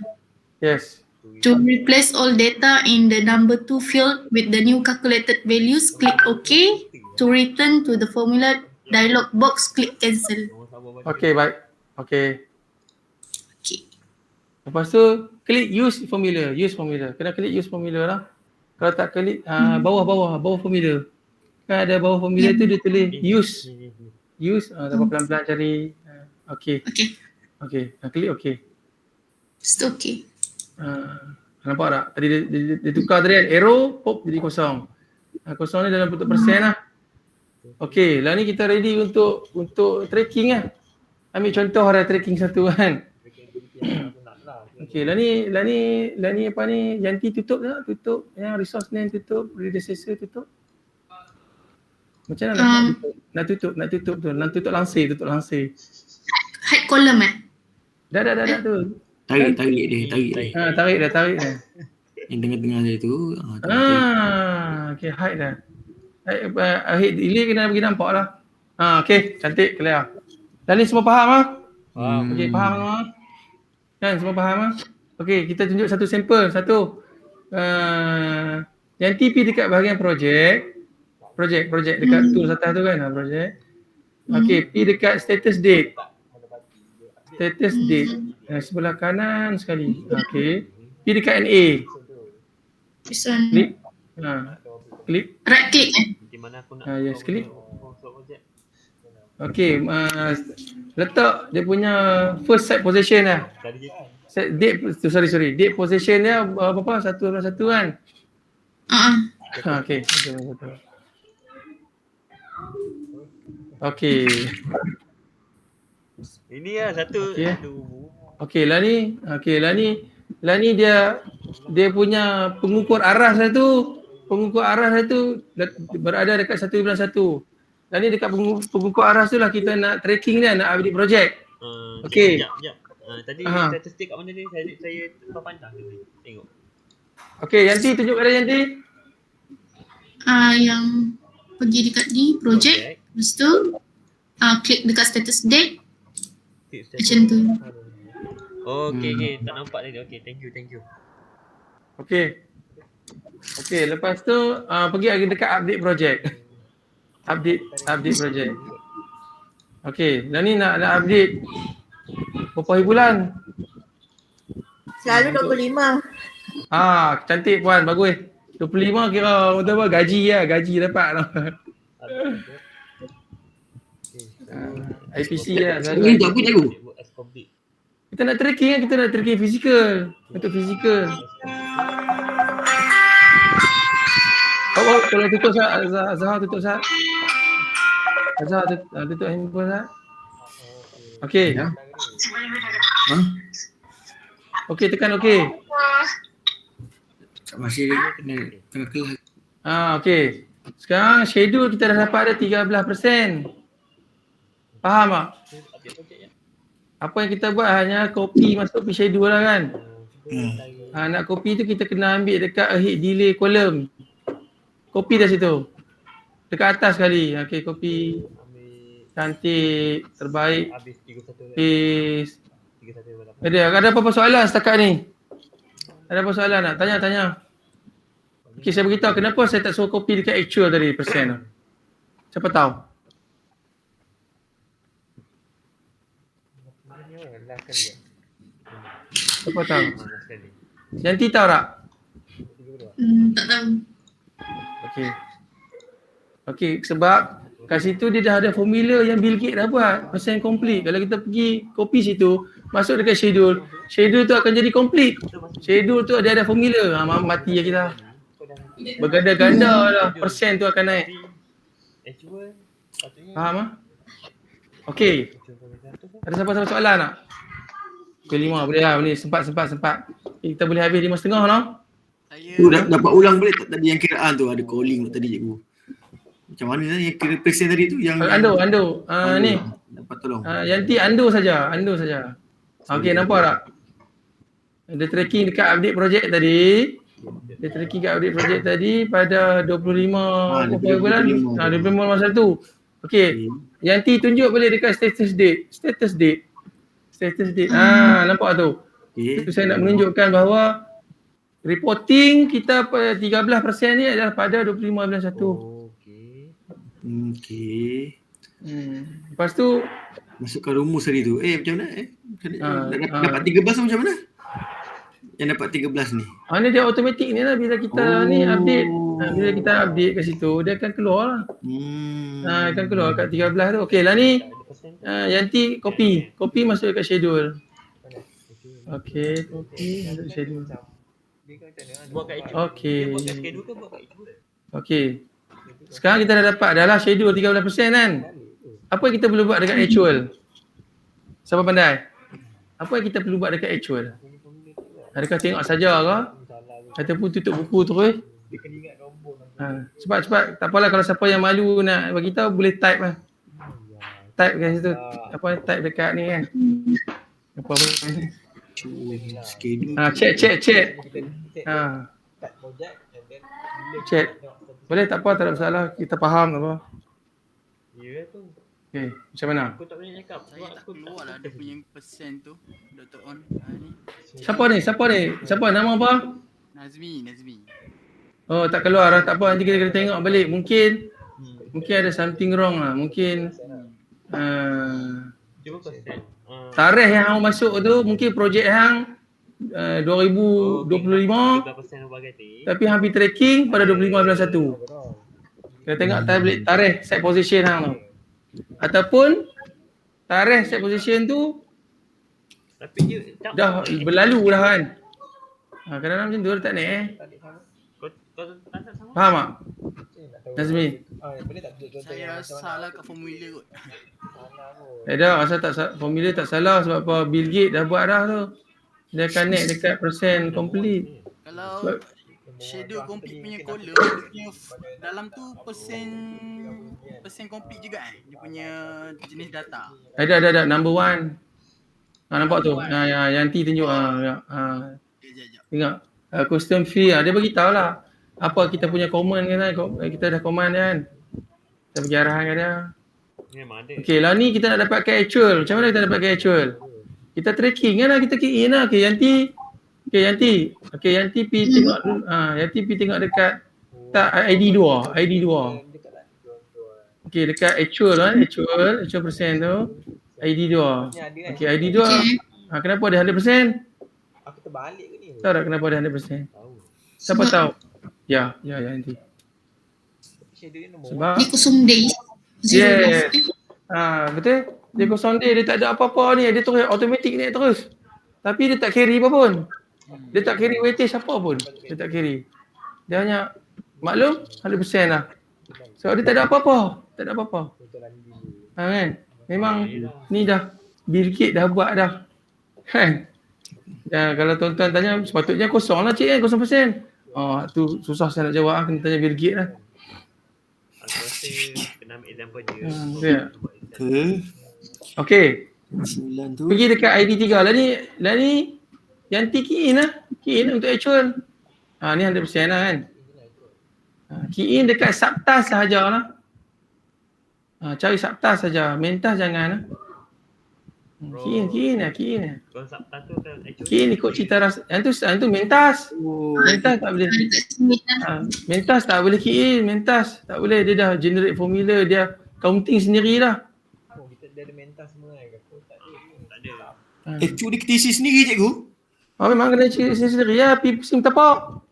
Yes. To replace all data in the number 2 field with the new calculated values, click OK. To return to the formula dialog box, click cancel. Okay, baik. Okay. Okay. Lepas tu klik use formula. Kena klik use formula lah. Kalau tak klik bawah formula. Kan ada bawah formula tu dia tulis use. Dapat pelan-pelan cari. Okay. Klik okay. Still okay. Nampak tak? Tadi dia tukar tadi kan. Arrow pop jadi kosong. Kosong ni dalam bentuk persen lah. Okay, lah ni kita ready untuk tracking lah. Ambil contoh ada tracking satu kan. Okay, lah ni apa ni? Yanti tutup tak? Tutup. Yang resource name tutup, predecessor tutup. Macam mana nak tutup tu? Nak tutup langsir. Hide column Dah tu. Tarik dia. Tarik dah. Yang tengah-tengah dia tu. Okay, hide dah. Hide delay kena bagi nampak lah. Okay, cantik, clear. Dan ni semua faham lah? Okay, faham semua? Kan, semua faham lah? Okay, kita tunjuk satu sampel. Yang TP dekat bahagian projek dekat tools atas tu kan, projek. Okay, P dekat status date. Sebelah kanan sekali. Okay. P dekat NA. This one. Klik. Klik. Right click Di mana aku nak Yes, klik. projek. Okay, letak dia punya first site position lah. Tadi je. Set date, sorry. Date position dia berapa? 1/1 kan? Okay. Betul. Okay. Ini lah satu. Okay. Aduh. Okay, lah ni dia punya pengukur arah satu berada dekat 1/1. Dan ni dekat pengukur arah tu lah kita nak tracking dia, nak update projek. Okay. Sekejap. Tadi statistik kat mana ni? Saya terpandang tadi. Tengok. Okay, Yanti tunjuk pada Yanti. Yang pergi dekat ni project. Lepas tu klik dekat status date. Macam tu. Okay. Tak nampak tadi. Okay, thank you. Okay, lepas tu pergi lagi dekat update projek. Update projek. Okay, dan ni nak update berapa hari bulan? Selalu 25. Cantik puan, bagus. 25 kira betul apa? Gaji dapat lah. IPC lah. Ini untuk apa cikgu? Kita nak tracking fizikal. Untuk fizikal. Tolong tutup Sat. Azhar tutup Sat. Azhar tutup handphone Sat. Okay. Okay, tekan okay. Masih kena tengah kelas. Okay. Sekarang schedule kita dah dapat ada 13%. Faham tak? Apa yang kita buat hanya copy masuk ke schedule lah kan. Nak copy tu kita kena ambil dekat ahead delay column. Copy dah situ. Dekat atas sekali. Okay, copy. Cantik, terbaik. Paste. Ada apa-apa soalan setakat ni? Ada apa soalan nak? Tanya. Okay, saya beritahu kenapa saya tak suruh copy dekat actual tadi persen tu. Siapa tahu? Siapa tahu? Yanti tahu tak? Tak tahu. Okay, sebab kat situ dia dah ada formula yang Bill Gates dah buat, percent complete. Kalau kita pergi copy situ, masuk dekat schedule tu akan jadi complete. Schedule tu dia ada formula. Mati lah kita. Berganda-ganda lah, persen tu akan naik. Faham tak? Okay. Ada siapa-siapa soalan tak? Pukul 5 boleh lah, boleh sempat. Kita boleh habis 5.30 tau. Tu dapat ulang boleh tak tadi yang kiraan tu ada calling tadi cikgu. Macam mana yang kira present tadi tu yang Ando. Ni. dapat tolong. Yanti ando saja. Okey, nampak tak? Dia tracking dekat update projek tadi. Pada 25 bulan 25 Okey. Yanti tunjuk boleh dekat status date. Nampak tu. Itu saya nak menunjukkan bahawa reporting kita pada 13% ni adalah pada 25 bulan 1. Okey. Lepas tu Masukkan rumus tadi tu. Macam mana? Dapat 13 tu macam mana? Yang dapat 13 ni. Ni dia automatik ni lah bila kita ni update. Bila kita update kat situ dia akan keluar lah. Akan keluar kat 13 tu. Okey lah ni. Yanti copy masuk kat schedule. Okey, copy masuk schedule. Buat kat itu. Okey. Buat kat schedule ke buat kat itu? Okey. Sekarang kita dah dapat dah lah schedule 13% kan. Apa yang kita perlu buat dekat actual? Siapa pandai? Apa yang kita perlu buat dekat actual? Adakah tengok saja ke? Ataupun tutup buku terus? Cepat-cepat. Tak apalah kalau siapa yang malu nak bagi tahu boleh type lah. Type kat situ. Type dekat ni kan. Apa-apa. Check. Check. Boleh tak apa, tak ada masalah. Kita faham tak apa. Ya tu. Okay, macam mana? Aku tak boleh cakap. Saya tak keluar lah dia punya persen tu. Dr. On. Ni. Siapa ni? Siapa? Nama apa? Nazmi. Oh, tak keluar lah. Tak apa, nanti kita kena tengok balik. Mungkin ada something wrong lah. Mungkin Cuba persen. tarikh yang hang masuk tu mungkin projek hang 2025 13% bagai tu. tapi hang pergi tracking pada 25 bulan 1. Kita tengok tarikh set position hang tu. Ataupun tarikh set position tu Tapi dia tak dah berlalu dah kan. Kadang-kadang macam tu tak naik kau tak sama. Faham tak? Nazmi. Saya salah kat formula kot. Dah rasa formula tak salah sebab apa Bill Gates dah buat dah tu. Dia akan naik dekat persen complete. Kalau schedule complete punya column dia punya dalam tu persen complete juga dia punya jenis data. Ada number 1. Nampak tu. Yang T tunjuk tengok. Custom fee dia bagi tahu lah apa kita punya command kan. Kita dah command kan. Kita bagi arahan kan dia. Memang ada. Okey, lah ni kita nak dapatkan actual. Macam mana kita dapatkan actual? Kita tracking kan lah, kita key in lah. Okey, Yanti pergi tengok dulu. Yanti pergi tengok dekat ID 2. Okey, dekat actual kan, actual persen tu. ID 2. Okey, ID 2. Kenapa dia 100%? Aku terbalik ke ni? Tahu tak kenapa dia 100%? Siapa tahu? Ya Yanti. Sebab Dia kosong days. yes. Betul? Dia kosong dia tak ada apa-apa ni. Dia terus automatik naik terus. Tapi dia tak carry apa pun. Dia tak carry weightage apa pun. Dia tak carry. Dia hanya maklum 100% lah. So dia tak ada apa-apa. Kan? Memang ni dah Bill Gates dah buat dah. Kan? Dan kalau tuan-tuan tanya sepatutnya kosong lah cik kan, 0%. Tu susah saya nak jawab, kena tanya Bill Gates lah. Aku rasa kena ambil example je. Okey. 9 tu. Pergi dekat ID 3 lah ni yang key in lah. Key in untuk actual. Ni 100% lah kan. Key in dekat subtask sahajalah. Cari subtask saja. Main task jangan lah. Key in lah. Konsep tu kan actual. Key in ikut cita rasa. Yang tu main task. Main task tak boleh. Main task tak boleh key in. Main task tak boleh. Dia dah generate formula. Dia counting sendiri lah. Kita ada mental semua kan? Tak ada. Actually kita isi sendiri cikgu. Memang kena isi sendiri lah. Pergi pusing tapak.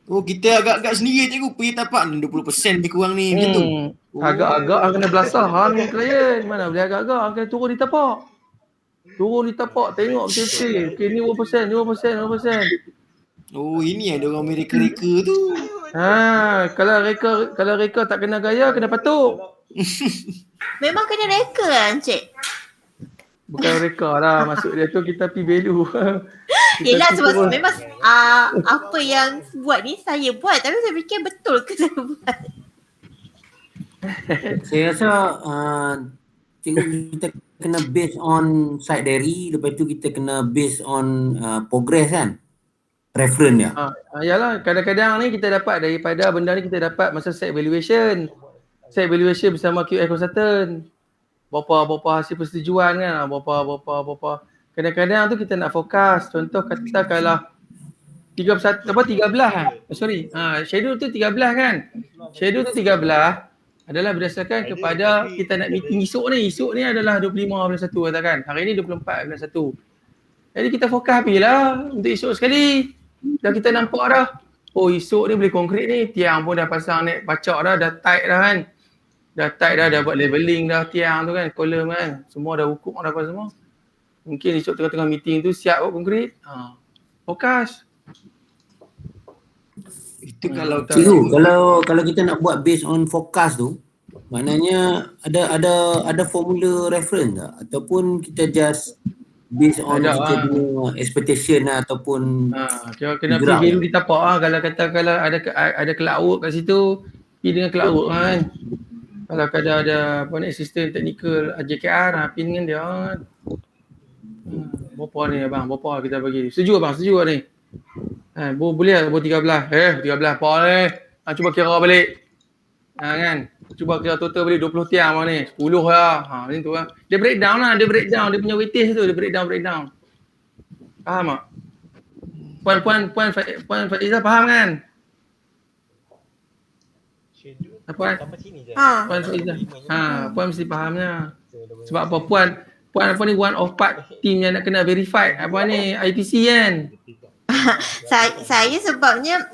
Kita agak-agak sendiri cikgu. Pergi tapak 20% lebih kurang ni. Macam tu. Agak-agak kena belasah. Ni klien. Mana boleh agak-agak. Kena turun di tapak. Tengok betul-betul. Okay, ni 2%. Oh, ini ada orang main reka-reka tu. Kalau reka tak kena gaya, kena patuk. Memang kena reka kan cik? Bukan reka lah. Maksud dia tu kita pergi value. Yelah sebab memang apa yang buat ni saya buat, tapi saya fikir betul ke saya buat. Saya rasa cikgu kita kena based on side diary, lepas tu kita kena based on progress kan, reference dia. Yalah, kadang-kadang ni kita dapat daripada benda ni, kita dapat masa set evaluation bersama QA consultant. Berapa hasil persetujuan kan, berapa. Kadang-kadang tu kita nak fokus. Contoh kata kalau 13 schedule tu 13 kan. Schedule tu 13 adalah berdasarkan kepada kita nak meeting esok ni adalah 25 bulan 1 katakan. Hari ni 24 bulan 1. Jadi kita fokus apilah untuk esok sekali. Dah kita nampak dah. Oh esok ni boleh konkret ni. Tiang pun dah pasang naik pacak dah tight dah kan. Dah tight dah buat leveling dah tiang tu kan, column kan. Semua dah ukur dah apa semua. Mungkin esok tengah-tengah meeting tu siap buat konkret. Fokus. Itu kalau Cikgu, kalau kita nak buat based on forecast tu, maknanya ada formula reference tak? Ataupun kita just based on kita punya expectation lah, ataupun Kena pergi dulu di tapak kalau ada cloud kat situ, pergi dengan cloud kan. Kalau ada apa ni assistant technical JKR, pergi dengan dia. Berapa ni abang? Berapa kita bagi? Setuju abang? Setuju ni? Boleh lah 13. 13 apa ni? Cuba kira balik. Kan? Cuba kira total balik 20 tiang abang ni. 10 lah. Macam tu lah. Dia breakdown. Dia punya weightage tu. Dia breakdown. Faham tak? Puan Faizah faham kan? Puan Faizah. Puan mesti fahamnya. Sebab apa? Puan apa ni, one of part team yang nak kena verified apa ni IPC kan. Saya sebabnya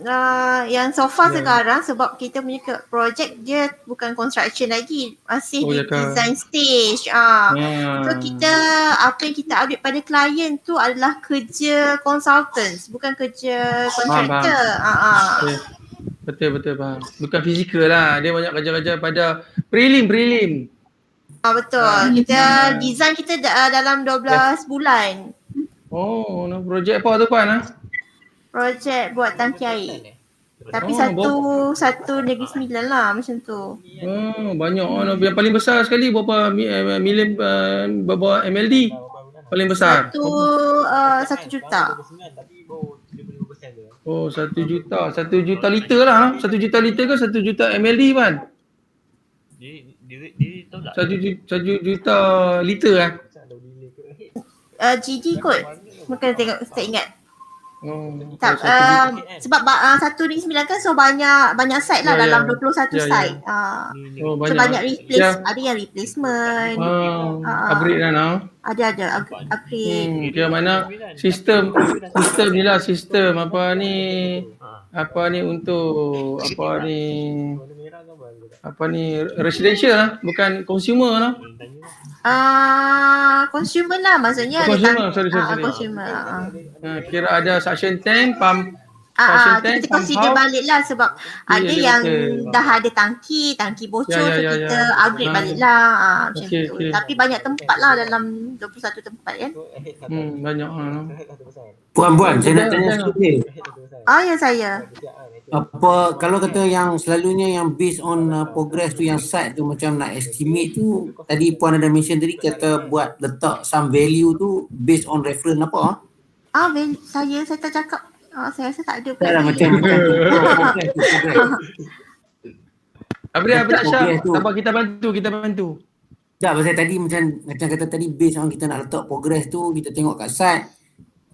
yang so far sekarang, sebab kita punya project dia bukan construction lagi, masih di design stage. So kita apa yang kita update pada klien tu adalah kerja consultants, bukan kerja contractor. Betul faham. Bukan fizikal lah, dia banyak kerja-kerja pada prelim. Betul. Kita design kita dalam 12 bulan. Oh, projek apa tu Puan? Projek buat tangki air. Tapi satu Negeri Sembilan lah macam tu. Banyak. Yang paling besar sekali berapa million, berapa MLD? Paling besar? 1 juta. Oh, 1 juta. 1 juta liter lah. 1 juta liter ke 1 juta MLD kan? Dia tahu tak? 1 juta liter lah. GD kot. Bukan tengok, saya ingat. Sebab 1 Negeri Sembilan kan, so banyak site lah dalam 21 site. So banyak replace, ada yang replacement. Upgrade lah. Ada upgrade. Kira mana sistem ni lah, sistem apa ni untuk apa ni residential lah, bukan consumer lah. Consumer lah maksudnya. Consumer. Kira ada suction tank, pump. Kita consider balik lah sebab ada yang dah ada tangki bocor, so kita upgrade balik lah macam tu. Tapi banyak tempat lah dalam 21 tempat kan. Banyak Puan, saya nak tanya sikit. Ya saya. Apa kalau kata yang selalunya yang based on progress tu, yang site tu macam nak estimate tu, tadi Puan ada mention tadi kata buat letak some value tu based on reference apa? Saya tak cakap. Saya rasa tak ada. Tak lah macam Abra Syah, sabar, kita bantu. Tak, pasal tadi macam kata tadi based on kita nak letak progress tu, kita tengok kat site.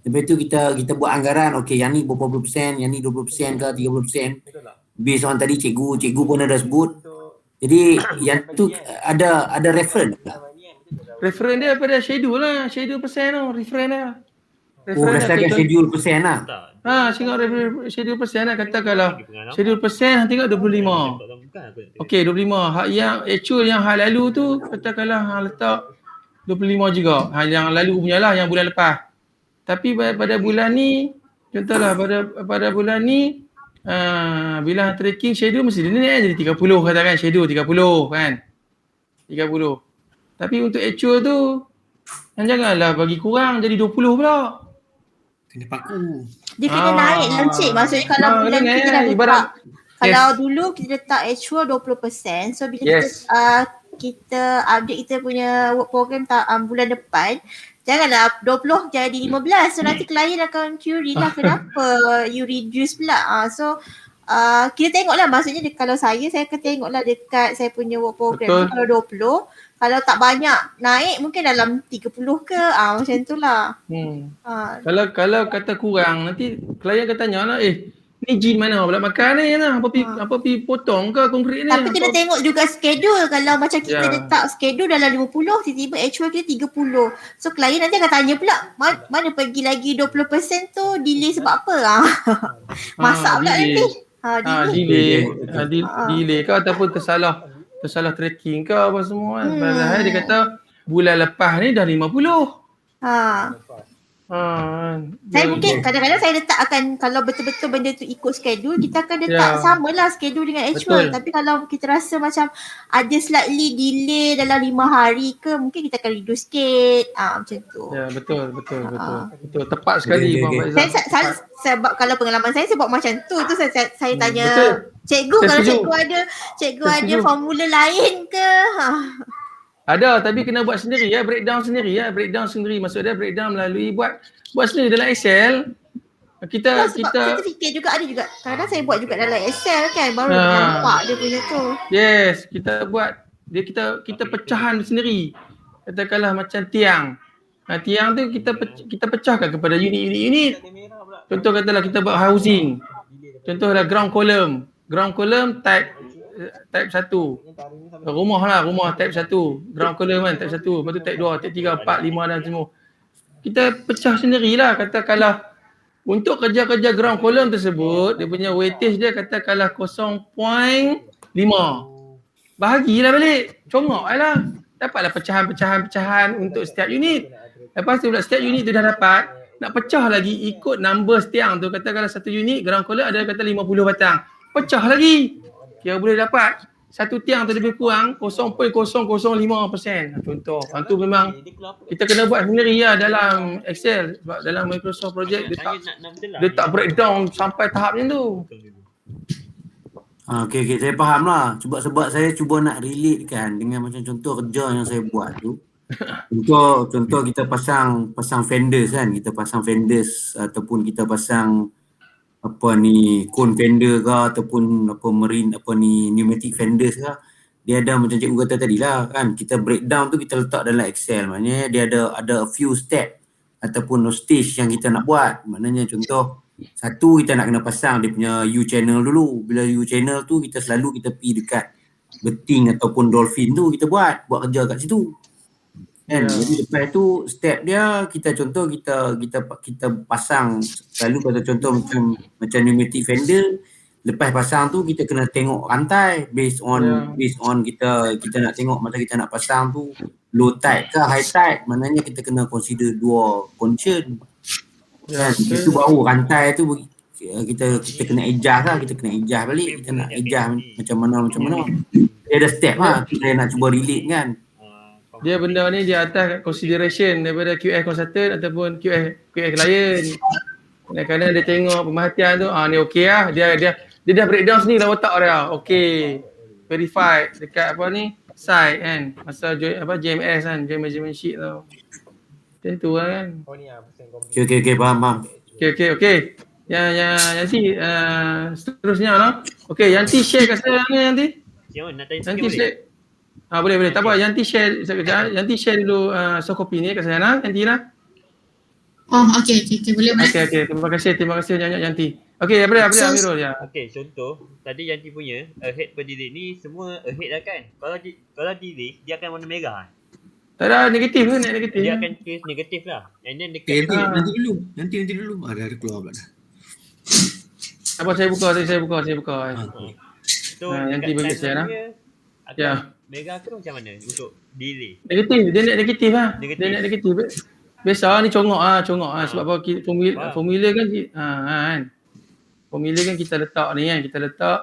Lepas tu kita buat anggaran, okey yang ni berapa puluh persen, yang ni 20% ke 30%. Based on tadi cikgu pun ada sebut. Jadi yang tu ada reference tak? Reference dia pada schedule lah, schedule persen tu, reference dia. Berdasarkan schedule persen lah. Tengok schedule persen lah, kata kalau schedule persen tengok 25. Okey 25. Yang actual yang hal lalu tu katakanlah letak 25 juga. Yang lalu punya lah, yang bulan lepas. Tapi pada bulan ni, contohlah pada bulan ni, bila tracking schedule mesti dia naik jadi 30 katakan, schedule 30 kan. 30. Tapi untuk actual tu, janganlah bagi kurang jadi 20 pula. Kena paku. Dia kena naik lancik. Maksudnya kalau bulan kena, kita dah letak, ibarat- kalau dulu kita letak actual 20%, so bila kita update kita punya work program bulan depan, janganlah 20 jadi 15. So nanti klien akan query lah kenapa you reduce pula. So kita tengoklah, maksudnya kalau saya akan tengoklah dekat saya punya work program. Kalau 20, kalau tak banyak naik mungkin dalam 30 ke, macam tu lah. Kalau kata kurang, nanti klien akan tanya lah, ni jin mana pula makan ni lah, apa pi potong ke konkret ni. Tapi kena tengok juga schedule. Kalau macam kita Ya. letak schedule dalam 50, tiba-tiba actual kita 30. So klien nanti akan tanya pula, mana pergi lagi 20% tu delay sebab apa? Masak pula delay. nanti. Delay ke ataupun tersalah tracking ke apa semua kan. Padahal dia kata bulan lepas ni dah 50. Saya mungkin kadang-kadang saya letak akan, kalau betul-betul benda tu ikut schedule, kita akan letak samalah schedule dengan actual. Betul. Tapi kalau kita rasa macam ada slightly delay dalam 5 hari ke, mungkin kita akan reduce sikit. Macam tu. Ya, betul. Tepat sekali Bang Faizal. Saya kalau pengalaman saya buat macam tu. Tu saya tanya Betul. cikgu, Saya kalau setuju. cikgu Saya ada setuju. formula lain ke? Ada, tapi kena buat sendiri breakdown sendiri. Maksud dia breakdown melalui buat sendiri dalam Excel. Kita Kita fikir juga, ada juga. Kadang-kadang saya buat juga dalam Excel kan, baru nampak dia punya tu. yes, kita buat dia kita pecahan sendiri. Katakanlah macam tiang. Tiang tu kita pecahkan kepada unit. Contoh katalah kita buat housing. Contohlah ground column. Ground column type 1. Rumah type 1. Ground column kan type 1. Lepas tu type 2, type 3, 4, 5 dan semua. Kita pecah sendirilah. Katakanlah untuk kerja-kerja ground column tersebut, dia punya weightage dia katakanlah 0.5. Bahagilah balik. Congok lah. Dapatlah pecahan-pecahan untuk setiap unit. Lepas tu pula setiap unit tu dah dapat, nak pecah lagi ikut number tiang tu. Katakanlah satu unit ground column ada kata 50 batang. Pecah lagi. Kira boleh dapat satu tiang tu lebih kurang 0.005%. Contoh. Itu memang kita kena buat sendiri dalam Excel. Sebab dalam Microsoft Project dia tak breakdown sampai tahap macam tu. Okay, saya faham lah. Sebab saya cuba nak relate kan dengan macam contoh kerja yang saya buat tu. Contoh kita pasang fenders kan. Kita pasang fenders ataupun kita pasang cone fender ke ataupun pneumatic fenders ke. Dia ada macam cikgu kata tadi lah kan. Kita breakdown tu kita letak dalam Excel. Maknanya dia ada a few step ataupun stage yang kita nak buat. Maknanya contoh satu kita nak kena pasang dia punya U channel dulu. Bila U channel tu kita pergi dekat beting ataupun dolphin tu kita buat kerja kat situ. Kan? Jadi lepas tu step dia kita pasang, selalu kata contoh macam pneumatic fender, lepas pasang tu kita kena tengok rantai based on kita nak tengok masa kita nak pasang tu low tide ke high tide. Maknanya kita kena consider dua condition. Kan? Itu baru rantai tu kita kena adjust lah, kita kena adjust balik, kita nak adjust macam mana. Dia ada step lah, kita nak cuba relate kan. Dia benda ni di atas consideration daripada QS consultant ataupun QS client. Kadang-kadang dia tengok pemerhatian tu, ni okey lah. Dia dah breakdown sendiri dalam otak dia. Okey, verified dekat site kan. Masa JMS kan, Joint Measurement Sheet tu. Macam tu lah kan. Okay, faham. Okey. Yang Yanti seterusnya lah. Okey, Yanti share kat saya ni Yanti. Nak tanya Yanti sikit share. Boleh. Tak apa, Yanti share sekejap. Yanti share dulu soft copy ni kat saya lah. Yanti lah. Oh, okey. Boleh. Okey. Terima kasih banyak Yanti. Okey, apa dia Amirul ya. Okey, contoh tadi Yanti punya ahead per delay ni semua ahead dah kan. Kalau delay dia akan warna merah. Tak ada negatif ke? Negatif. Dia akan case negatif lah. And then Okay, dekat nanti dulu. Ada keluar pula dah. Apa saya buka. So Yanti bagi saya lah. Ya. Merah tu macam mana untuk delay? Negatif. Dia nak negatif lah. Negatif. Dia nak negatif. Biasa ni congok sebab apa formula kan kan. Formula kan kita letak ni kan. Kita letak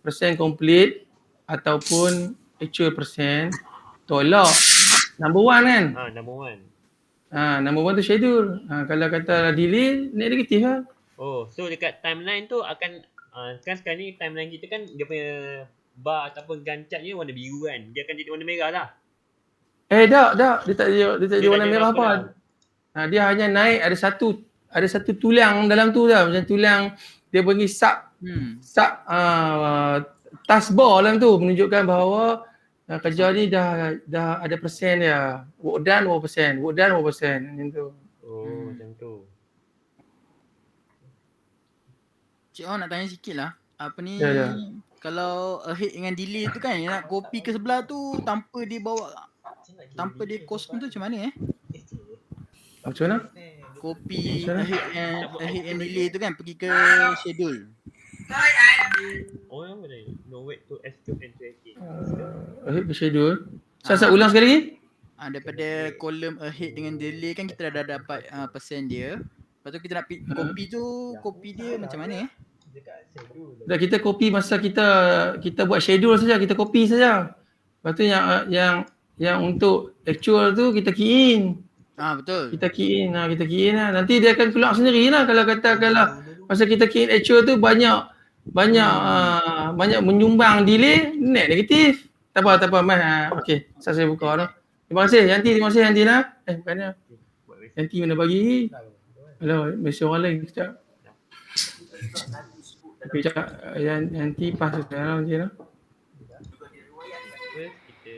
persen complete ataupun actual persen tolak number one kan. Number one. Number 1 tu schedule. Kalau kata delay, negatif lah. Oh, so dekat timeline tu akan kan sekarang ni timeline kita kan dia punya bar ataupun Gantt chart ni warna biru kan. Dia akan jadi warna merah lah. Tak. Dia tak jadi warna merah apa. Dia hanya naik ada satu tulang dalam tu dah. Macam tulang dia bagi taskbar dalam tu menunjukkan bahawa kerja ni dah ada persen dia. Work done berapa persen. Macam tu. Oh, macam tu. Cik On nak tanya sikit lah. Apa ni, Ya. kalau ahead dengan delay tu kan, nak copy ke sebelah tu tanpa dia kosong tu macam mana Macam mana? Copy ahead and delay tu kan pergi ke schedule. Oh, yang mana? No wait to escape and tracking. Ahead schedule. Saya ulang sekali lagi. Daripada kolom ahead dengan delay kan kita dah dapat persen dia. Lepas tu kita nak copy tu, copy dia macam mana Dah kita copy masa kita buat schedule saja, kita copy saja. Lepas tu yang untuk actual tu kita key in. Betul. Kita key in lah. Nanti dia akan keluar sendirilah kalau masa kita key in actual tu banyak menyumbang delay, net negatif. Tak apa mas. Okey, saya buka dah. Terima kasih Yanti lah. Bukannya. Yanti mana bagi? Hello, mesti orang lain sekejap. Okey, sekejap. Yanti pas sekarang nanti lah. Kita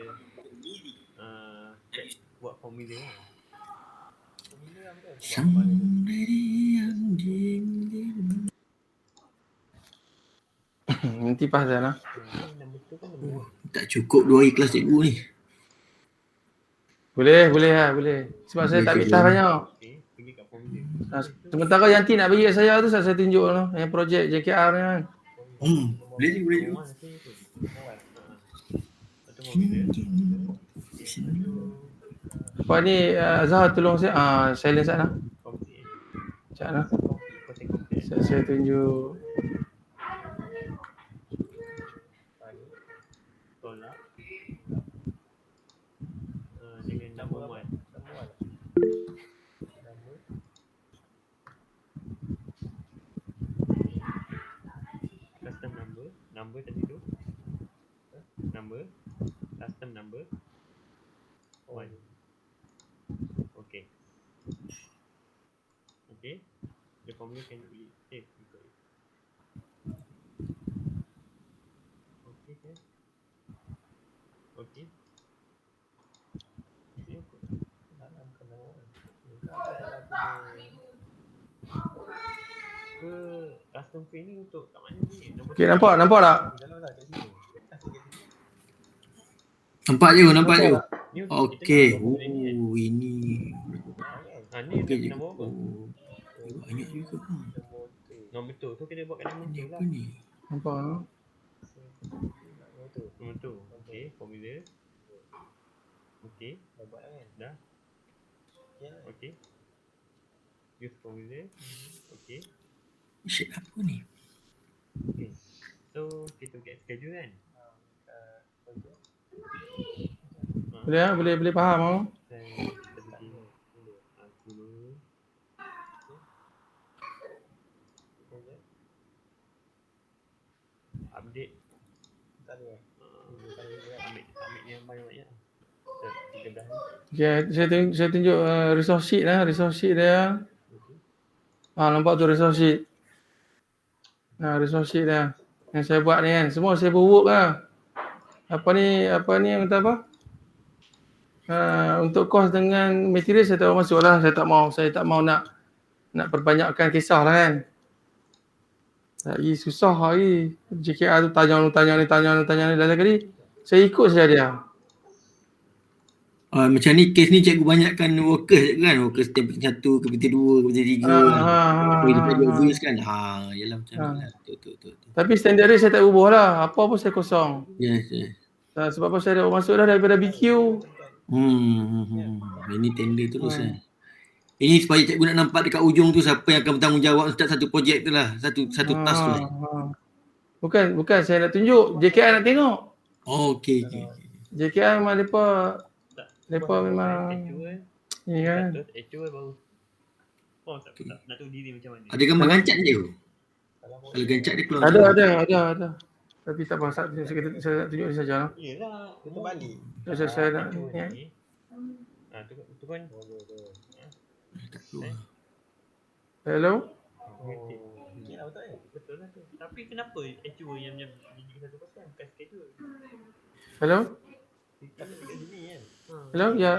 buat formula lah. Nanti pas dah lah. Tak cukup 2 ikhlas cikgu ni. Boleh. Sebab saya tak ambil task banyak. Pergi kat formula. Sementara Yanti nak bagi kat saya tu, saya tunjuk lah. Yang projek JKR ni kan. Boleh juga. Apa ni Azhar tolong saya silence lah. Sekejap lah. Saya tunjuk. Tolak. Dengan number 1. Custom number tadi tu. Custom number 1. Okay. The formula can be saved because Okay. Custom training untuk kat mana ni? Okey, nampak tak? Nampak je. Ni Okey. kita Ini. ni Okey je. nombor apa? Banyak juga. Nombor tu. Tu kena buat kat nombor tu lah. Apa ni? Nampak tak? Nombor tu. Okey, formula. Okey, dah buat kan? Dah. Okey. Use formula. Okey. Shit apa ni? Okay. So kita get schedule kan? Boleh lah, boleh faham tak? Update. Ambil yang banyak-banyak. 13. Okay, saya tunjuk resource sheet dia. Nampak tu resource sheet. Resource sheet dia. Yang saya buat ni kan, semua saya work lah. Apa ni yang kata apa? Untuk kos dengan material saya tak masuk lah. Saya tak mau nak perbanyakkan kisah lah kan. Lagi susah lagi. JKR tu tanya ni dah kali. Saya ikut saja dia. Macam ni kes ni cikgu banyakkan workers kan, workers template 1, template 2, template 3. Dia tadi obvious kan. Yalah macam ni lah. Betul. Tapi standard dia saya tak ubah lah. Apa pun saya kosong. Yes. Sebab apa saya dah masuk dah daripada BQ. Ini tender terus lah. Ini supaya cikgu nak nampak dekat ujung tu siapa yang akan bertanggungjawab untuk satu projek tu lah. Satu task tu lah. Bukan saya nak tunjuk. JKR nak tengok. Okay. JKR memang mereka memang Ni kan. 100 actual baru. Oh, tak nak tahu diri macam mana. Ada gambar gancak dia. Kalau gancak dia keluar. Ada. Tapi tak apa, saya tunjuk ni saja lah. Yelah. Kita balik. Saya nak Actual ni. ni. Tu kan. Tak keluar. Hello? Okey lah betul kan? Betul lah tu. Tapi kenapa actual yang macam 1% bukan schedule? Hello? Tapi dekat sini kan. Hello? Ya.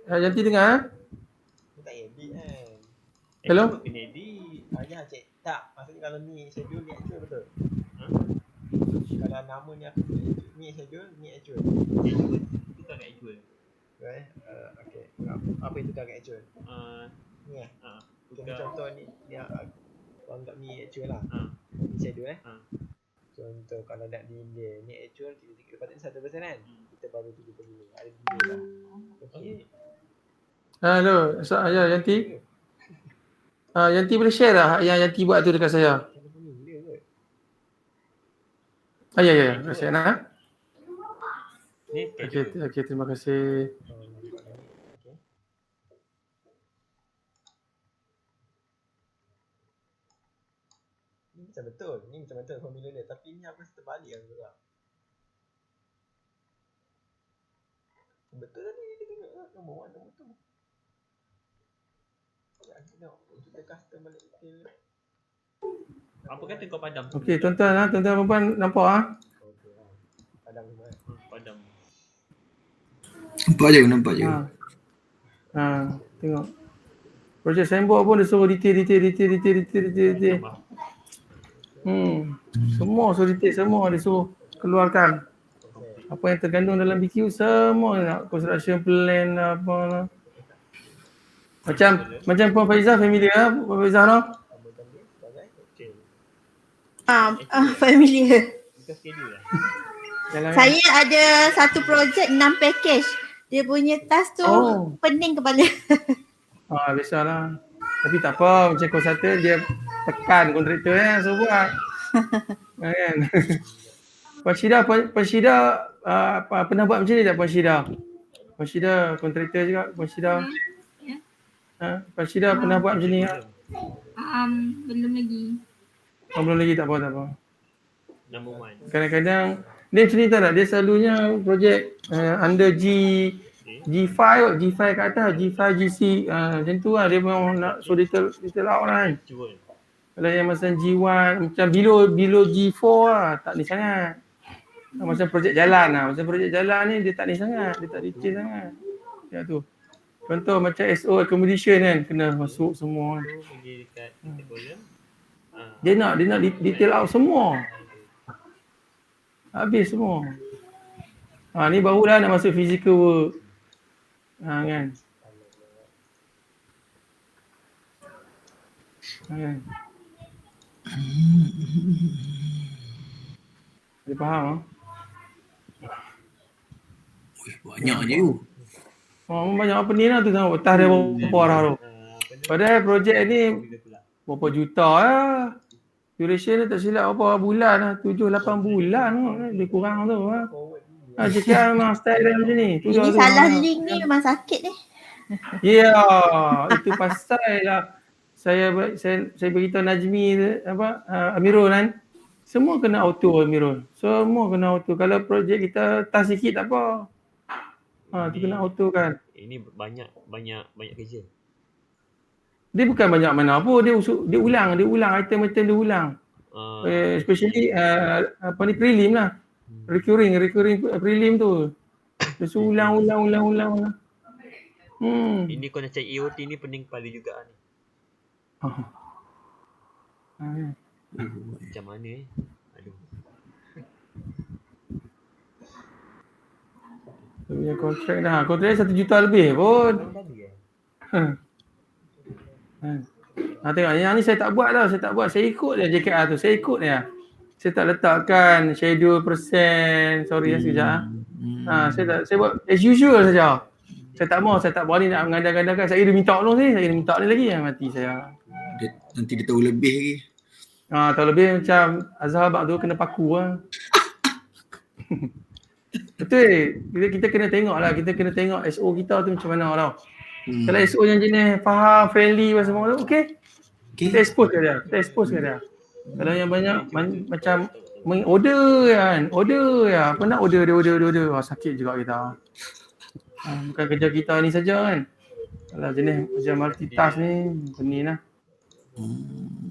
Yanti dengar? Dia tak edit kan. Hello? Actual kena edit. Ya cik. Tak. Maksudnya kalau ni schedule ni actual betul. Ha? Kalau nama ni aku ni schedule ni actual. Actual tukar kat actual. Right? Okay. Apa yang tukar kat actual? Ni eh. Kita contoh ni kalau anggap ni actual lah. Ni schedule Contoh kalau nak delay ni actual kita patutnya 100% kan. Kita baru 70. Ada delay lah. Okey. Hello, ya Yanti. Yanti boleh share lah yang Yanti buat tu dekat saya. Ya. Saya nak. Ni schedule. Okey, terima kasih. Ni macam betul formula dia. Tapi ni aku rasa terbalik kan juga. Betul tadi kita tengok lah nombor 1 nombor 2. Ya, kita tengok kita custom balik detail. Apa kata kau padam? Okey, tuan-tuan puan nampak Okey lah. Padam semua kan. Padam. Nampak je. Tengok. Projek Sembok pun dia suruh detail. Semua suruh detail, semua dia suruh keluarkan. Apa yang terkandung dalam BQ semua nak construction plan apa lah. Macam Puan Faizah familiar Puan Faizah no? Familiar. Bukan schedule lah. Saya ada satu projek 6 package. Dia punya task tu pening kepala. Biasalah. Tapi tak apa, macam consultant dia tekan kontraktor suruh buat. Kan? Puan Syida pernah buat macam ni tak Puan Syida? Puan Syida kontraktor juga Puan Syida. Puan Syida pernah buat macam ni tak? Belum lagi. Belum lagi, tak apa. Number 1. Kadang-kadang dia macam ni tak? Dia selalunya projek under G5 ke atas, G5, G6 macam tu lah. Dia memang nak so detail out lah kan. Kalau yang macam G1, macam below G4 lah, tak ni sangat. Macam projek jalan lah. Macam projek jalan ni dia tak ni sangat, dia tak detail sangat. Ya tu. Contoh macam SO accommodation kan, kena masuk semua. Pergi dekat column. Dia nak detail out semua. Habis semua. Ni barulah nak masuk physical work. Kan. Dia faham Banyak je tu. Banyak apa ni lah tu tengok petah dia berapa arah tu. Padahal projek ni berapa juta lah. Duration dia tak silap berapa bulan lah. 7-8 bulan tu. Lebih kurang tu lah. Cakap memang style dia macam ni. Ini salah link ni memang sakit ni. Ya, itu pasal lah. Saya beritahu Najmi Amirul kan. Semua kena auto Amirul. Semua kena auto. Kalau projek kita tas sikit tak apa. Tu kena auto kan. Ini banyak kerja. Dia bukan banyak mana pun, dia ulang item-item dia ulang. Especially prelim lah. Recurring prelim tu. Dia ulang. Ini kau nak cari AOT ni pening kepala juga ni. Macam mana Aduh. Dia punya kontrak dah. Kontrak 1 juta lebih pun. Tengok yang ni saya tak buat dah. Saya ikut je JKR tu. Saya ikut dia. Saya tak letakkan schedule persen. Sorry sekejap. Saya buat as usual saja. Saya tak berani nak mengandang-andangkan. Saya dah minta tolong ni. Lagi. Mati saya. Nanti dia tahu lebih lagi. Tahu lebih macam Azhar Abang tu kena paku lah. Betul. Kita kena tengok lah. Kita kena tengok SO kita tu macam mana tau. Kalau SO yang jenis faham, friendly semua tu, okay. Kita expose ke dia. Kalau yang banyak macam order kan. Order ya. Apa nak order. Sakit juga kita. Bukan kerja kita ni saja kan. Kalau jenis macam multitask ni, pening lah.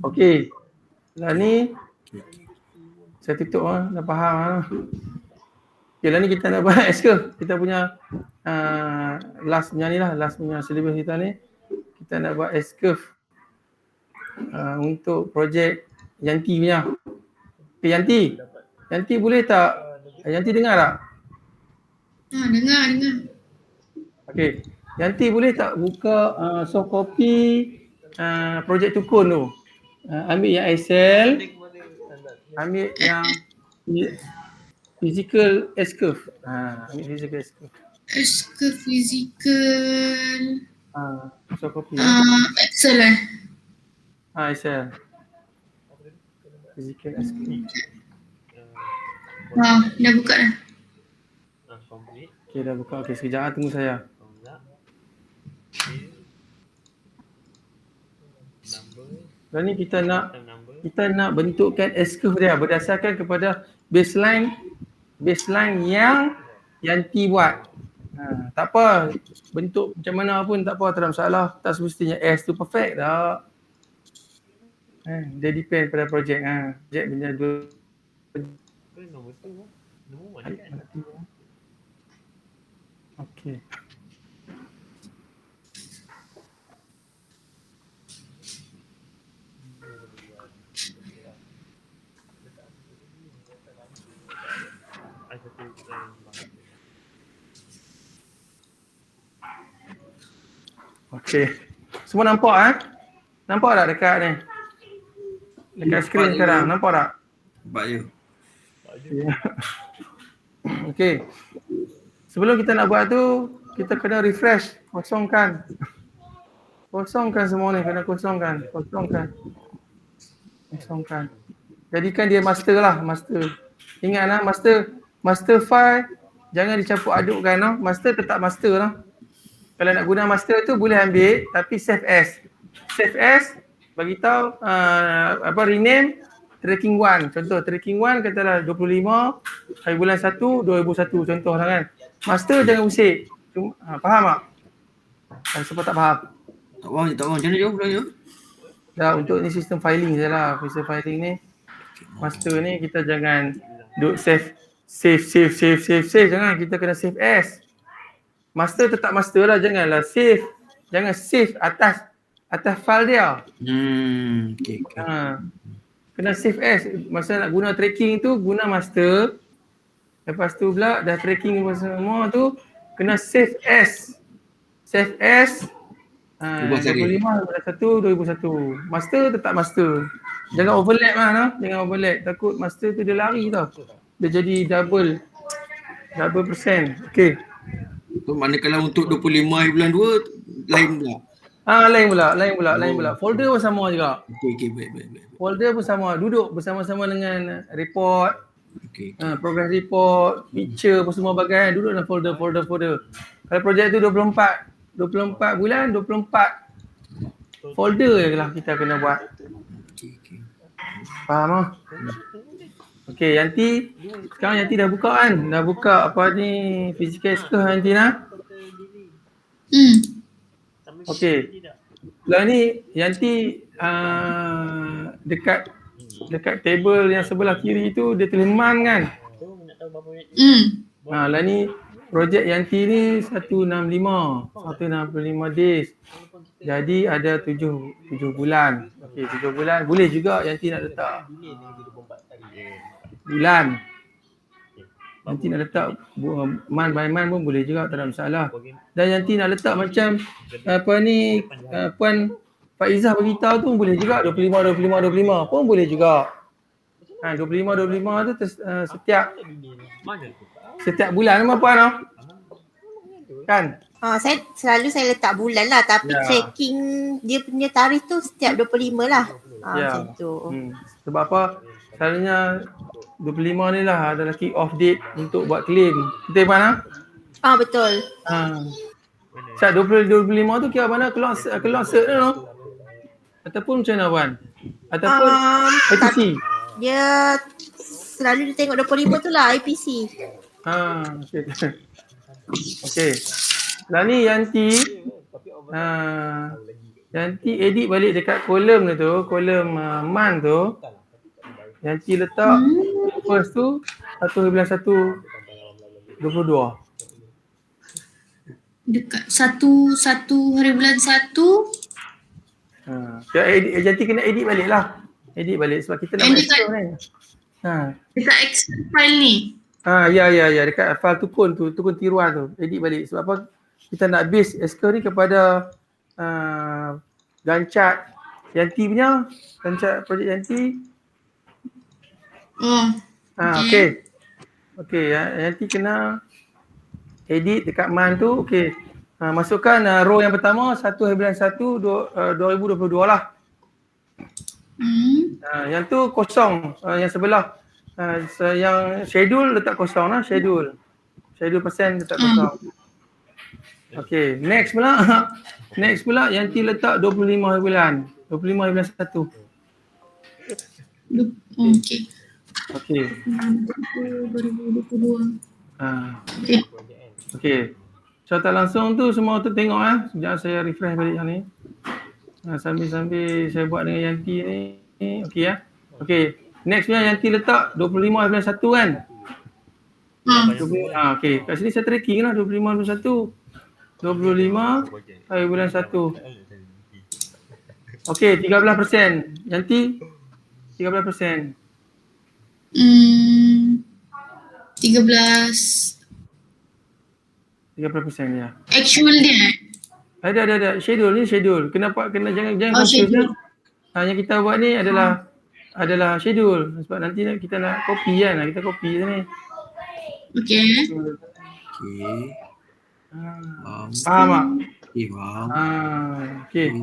Okay. Lah ni, saya tutup lah. Dah faham lah. Okay lah ni kita nak buat ke? Kita punya last punya syllabus kita ni. Kita nak buat S-curve untuk projek Yanti punya. Okay Yanti boleh tak? Yanti dengar tak? Dengar. Okay. Yanti boleh tak buka soft copy projek Tukun tu? Ambil yang Excel. Ambil yang physical S-curve. Ambil physical S-curve. S-curve physical. Soft copy. Excel Excel. Physical S-curve. Dah buka dah. Okay, dah buka. Okay, sekejap tunggu saya. Dan ni kita nak bentukkan S-curve dia berdasarkan kepada baseline yang Yanti buat. Tak apa, bentuk macam mana pun tak apa, tak ada masalah. Tak semestinya S tu perfect tak. Dia depend pada projek. Projek punya dua. Okay. Okay. Semua nampak Nampak tak dekat ni? Dekat skrin sekarang. Nampak tak? Nampak je. Okay. Sebelum kita nak buat tu, kita kena refresh. Kosongkan semua ni. Kena kosongkan. Jadikan dia master lah. Ingat lah, master file jangan dicampur adukkan lah. Master tetap master lah. Kalau nak guna master tu boleh ambil tapi save as. Save as bagi tahu rename tracking 1. Contoh tracking 1 katalah 25 hari bulan 1 2001 contohlah kan. Master jangan usik. Faham tak? Siapa tak faham? Tak faham. Macam mana jawab pula ya? Dah untuk ni sistem filing je lah. Sistem filing ni master ni kita jangan duk save. Jangan, kita kena save as. Master tetap master lah, janganlah save. Jangan save atas file dia. Okay. Kena save as. Masa nak guna tracking tu guna master. Lepas tu pula dah tracking semua tu kena save as. Save as 25 2001. Master tetap master. Jangan overlap lah. Jangan overlap. Takut master tu dia lari tau. Dia jadi double persen. Okay. So, manakala untuk 25 hari bulan 2 lain pula. Lain pula. Folder pun sama juga. Okay, baik. Folder pun sama. Duduk bersama-sama dengan report. Okay. Progress report, picture apa semua bagai. Duduk dalam folder. Kalau projek tu 24 bulan, 24 folder je lah kita kena buat. Okay. Faham tak? Okay, Yanti. Sekarang Yanti dah buka kan? Dah buka apa ni physical S-curve Yanti nak? Okay. Sebelah ni Yanti dekat table yang sebelah kiri tu dia tulis MAN kan? Lah ni projek Yanti ni 165 days. Jadi ada 7 bulan. Okey, 7 bulan. Boleh juga Yanti nak letak bulan. Yanti nak letak month by month pun boleh juga, tak ada masalah. Dan Yanti nak letak macam Puan Faizah beritahu tu boleh juga 25 pun boleh juga. 25 tu setiap bulan memang Puan kan? Saya selalu letak bulan lah tapi tracking dia punya tarikh tu setiap 25 lah. Macam tu. Sebab apa? Selalunya 25 ni lah adalah kick off date untuk buat claim. Betul mana? Betul. Sat 25 tu kira mana keluar cert tu? Ataupun macam mana Wan? Ataupun IPC? Dia selalu dia tengok 25 tu lah IPC. Okay. Okay. Lah ni Yanti edit balik dekat kolom tu, kolom man tu. Yanti letak first tu 1.1 22. Dekat 1 Yanti kena edit balik lah. Edit balik sebab kita nak buat extra ni. Dekat Excel file ni. Ya dekat file tukun tiruan tu. Edit balik sebab apa? Kita nak base SQL ni kepada Gancat Yanti punya, Gancat projek Yanti. Okay, Yanti kena edit dekat man tu. Okay. Masukkan row yang pertama 1.1 2022 lah. Yang tu kosong, yang sebelah yang schedule letak kosong lah, schedule persen letak kosong. Okay, next pula Yanti letak 25 bulan 25.1. Okay. 2022. Okay. So tak langsung tu semua tu tengok sekejap saya refresh balik yang ni. Sambil saya buat dengan Yanti ni. Okay ya. Okay. Nextnya Yanti letak 25.1 kan? Okay. Kat sini saya tracking lah 25.1. 25 hari bulan 1. Okay, 13%. Yanti 13%. 13% ya. Actual dia. Ada. Schedule. Kenapa jangan confuse. Yang kita buat ni adalah schedule sebab nanti kita nak copy kan. Kita copy ni. Okay. Faham tak? Faham. Okay.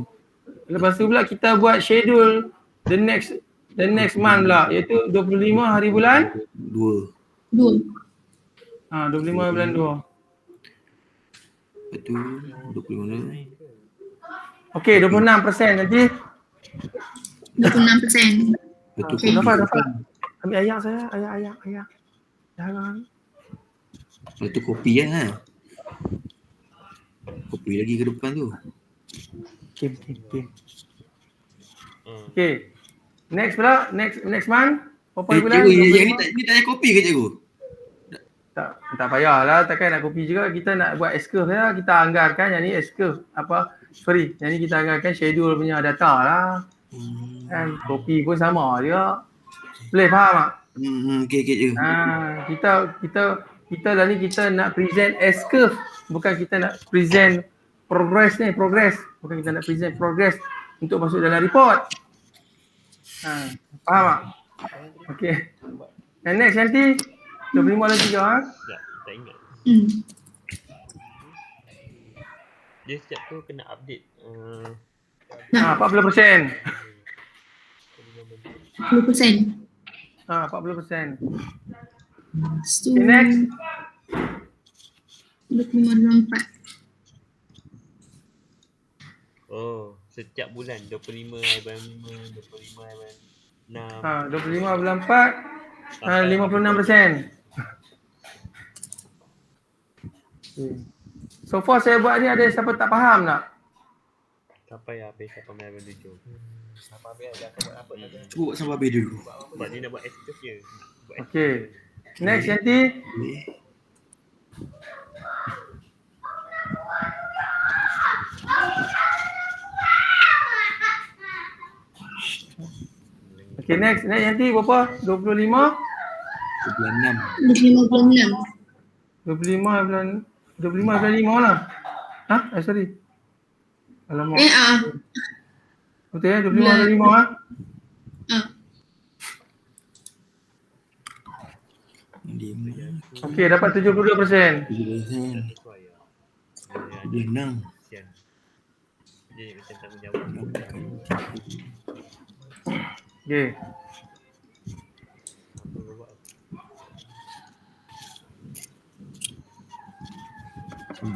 Lepas tu pula kita buat schedule the next month pula iaitu 25 hari bulan 2. 25 bulan 2. Lepas tu 20 Okey, 26% nanti. 26%. Okey, dapat. Ambil ayak saya, ayak. Jangan. Lepas tu kopi lah. Kopi lagi ke depan tu. Okey. Next pula, next month. Berapa bulan? Cikgu, yang ni tak payah kopi ke cikgu? Tak payahlah, takkan nak kopi juga. Kita nak buat S-curve lah. Kita anggarkan yang ni S-curve. Yang ni kita anggarkan schedule punya data lah. Kan kopi pun sama juga. Boleh faham tak? Okey cikgu. Kita lah ni kita nak present S-curve. Bukan kita nak present progress. Bukan kita nak present progress untuk masuk dalam report. Faham tak? Okey. And next nanti 25 lagi ke Tak ingat. Dia setiap tu kena update 40%. 10%. 40%. So, Okay, next. 25.24. Oh, setiap bulan 25 hari bulan 5, 25 hari bulan 6. 25 bulan 4, 56%. So far saya buat ni ada siapa tak faham tak? Sampai habis 8.7. Cuba buat sampai habis dulu. Sebab ni nak buat excuse je. Okay. Next Yanti. Okay, next Yanti berapa? 25 bulan 6. 25 25 bulan bulan. 5 lah. Sorry. Alamak. Betul ya? 25 bulan 5 Okey, dapat 72%. 7%. Bulan 6. Dia macam tanggungjawab. Okey.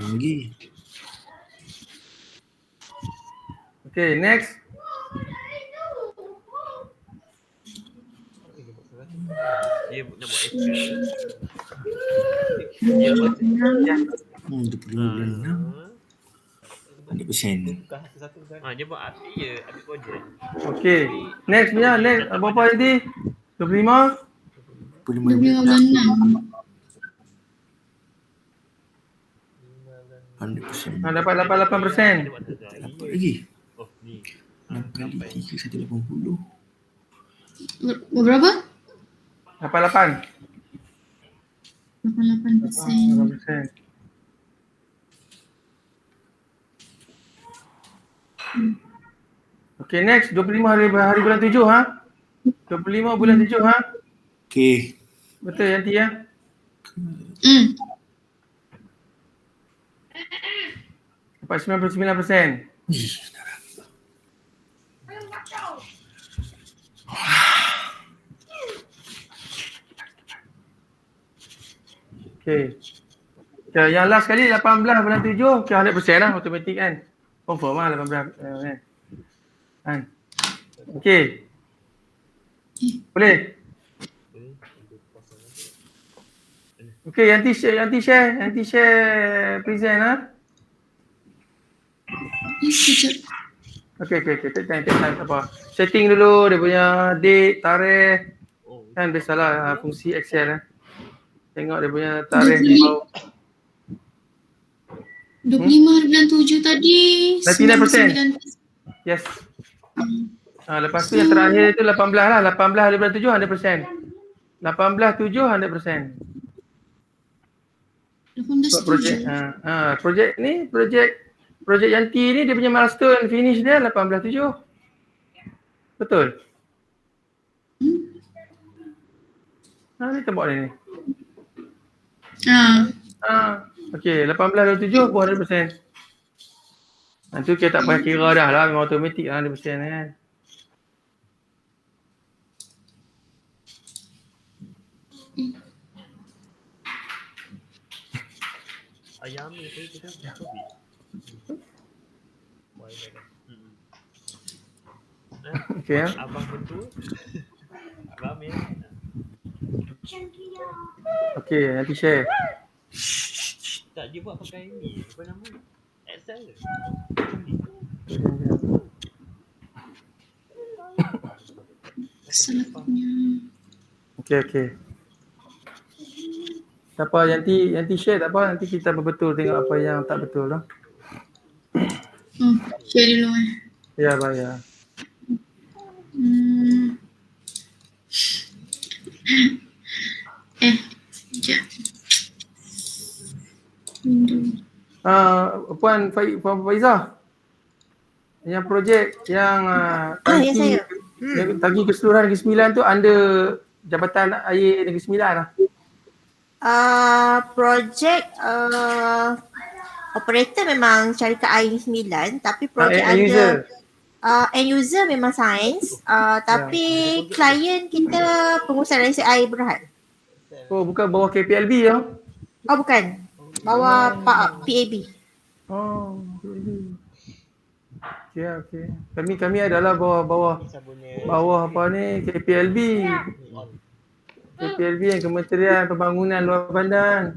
Tinggi. Okay, next. Dia nak buat extra. Dia buat 100%. dia buat ambil projek. Okay, next punya, next. Berapa nanti? 25? 25 100%. Dapat 88%. Dapat lagi. Oh, ni. 6 kali 3, 180. Berapa? 88. 88%. 88%. Okay, next. 25 hari bulan 7 ha? 25 bulan 7 ha? Okay. Betul Yanti ya? Dapat 99%. Okay. Okay, yang last kali 18 bulan 7, okay, 100% lah automatik kan. Confirm lah 18 kan. Okay. Boleh? Okay, Yanti share present ha. Okay, take time, tak apa. Setting dulu dia punya date, tarikh. Kan biasalah fungsi Excel Tengok dia punya tarikh di bawah. 25 hari bulan 7 tadi 99%. Yes. Lepas tu yang terakhir tu 18 lah. 18 hari bulan 7 100%. 18 7 100%. 18 projek ni, projek Yanti ni dia punya milestone finish dia 18 7. Betul? Ni tembok dia ni. Okey, 18 27 pun 100%. Nanti kita tak payah kira dah lah, memang automatik lah 100% kan. Ayam ni kita COVID. Okey ya. Abang betul. Abang ni. Okey, nanti share. Tak, dia buat pakai ni. Apa nama? Excel ke? Salahnya. Okey. Tak apa, Yanti share tak apa, nanti kita betul tengok apa yang tak betul lah. Share dulu Ya, baik ya. Sekejap. Puan Faizah. Yang projek yang ya saya. Yang tagih keseluruhan Negeri Sembilan tu under Jabatan Air Negeri Sembilan lah. Projek operator memang syarikat air Negeri 9, tapi projek end user memang sains, tapi klien kita pengurusan resip air Berhad. Oh, bukan bawah KPLB ya? Oh bukan, bawah PAB. Oh, okey. Kami adalah bawah apa ni KPLB. KPLB yang Kementerian Pembangunan Luar Bandar.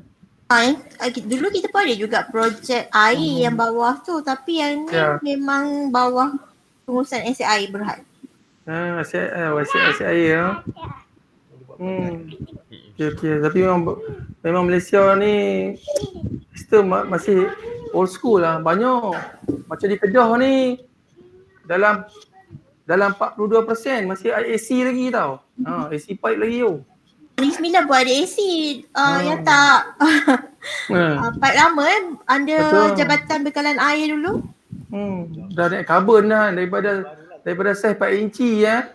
Dulu kita pun ada juga projek air yang bawah tu, tapi yang ni memang bawah pengurusan resip air Berhad. Resip air ya. Okey. Tapi memang Malaysia ni sistem masih old school lah. Banyak. Macam di Kedah ni dalam 42% masih AC lagi tau. AC pipe lagi tu. Negeri 9 pun ada AC. Yang tak pipe lama under Jabatan Bekalan Air dulu. Dah naik karbon dah daripada saiz 4 inci ya.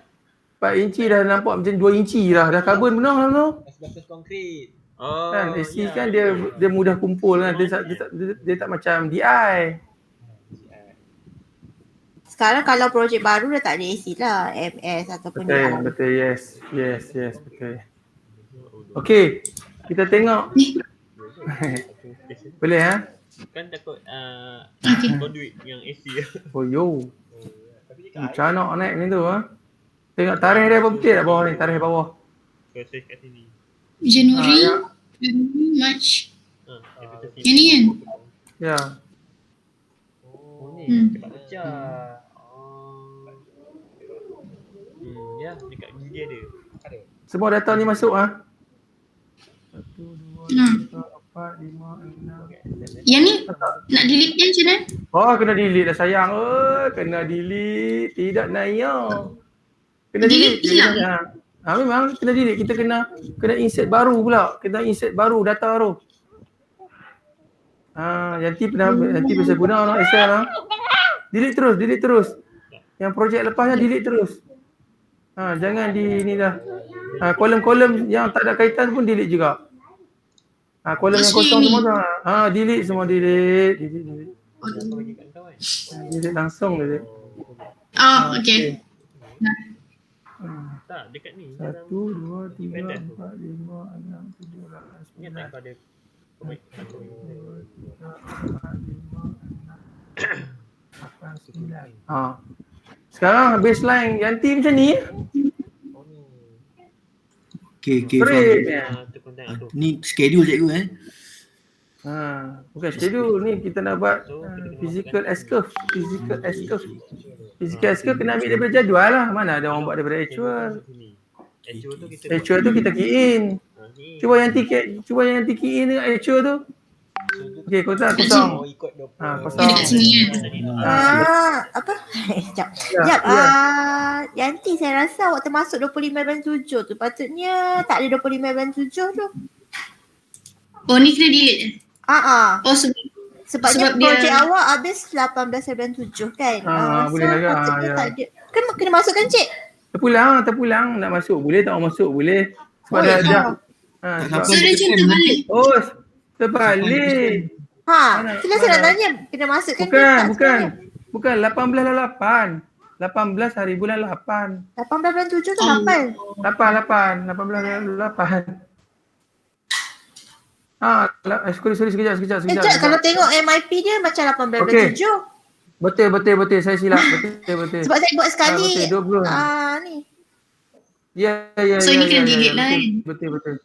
4 inci dah nampak macam 2 inci dah karbon benar lah tu. Asbestos konkrit. Kan AC kan dia mudah kumpul kan. Dia tak macam DI. Sekarang kalau projek baru dah tak ada AC lah, MS ataupun DI. Betul, yes, betul. Okey, kita tengok. Boleh ha? Kan takut Okay. conduit yang AC. Oh yo. Tapi Macam nak naik ni tu Tengok tarikh dia apa betul tak bawah ni, tarikh bawah. Proses kat sini. Januari, ya. Februari, March. Capital C. Yang ni kan? Ya. Oh ni Hmm. tempat pecah. Ya, dekat gigi ada. Semua data ni masuk 1, 2, 3, 4, 5, 6. Yang ni nak delete dia macam mana? Oh, kena delete dah sayang. Oh, kena delete. Tidak naya. Kena Delete delete. hilang? Memang kena delete. Kita kena insert baru pula. Kena insert baru data tu. Yanti bisa guna Excel . Delete terus. Yang projek lepasnya delete terus. Jangan ni dah. Kolom-kolom yang tak ada kaitan pun delete juga. Kolom yang kosong semua tu. Delete semua, delete. Delete langsung delete. Oh, okay. Tak, dekat ni. 1, 2, 3, 4, 5, 6, 7, 8, 9. Ni tak ada komen. 9. Sekarang baseline Yanti macam ni. Okay, Straight. Ni schedule cikgu Bukan schedule ni, kita nak buat physical S-curve. Physical S-curve kena ambil daripada jadual lah. Mana ada orang buat daripada actual. Actual tu kita key in. Cuba Yanti key in dengan actual tu. Okey, kosong. Kosong. Dekat sini kan? Apa? Sekejap. Ya. Yanti, saya rasa awak termasuk 25/7 tu. Patutnya tak ada 25/7 tu. Oh, ni kena delete. Oh, Sebabnya sebab dia- projek awak habis 18/7 kan? Boleh lah. Patutnya Ya. tak ada. Kan kena masukkan cik? Terpulang nak masuk boleh, tak masuk boleh. Sebab Oh, dah ya. sebab So, dia macam terbalik. terbalik. Itulah saya nak tanya. Kena masukkan ke tak sebenarnya? Bukan 18 lah 8. 18 hari bulan 8. 18/7 tu 8. 8. 18 8. Sorry, sekejap. Sekejap, kalau tengok MIP dia macam 18/7. Betul. Saya silap. Betul. Sebab saya buat sekali. Betul, 20. Ni. Ya. So, ini kena delete lah kan? Betul.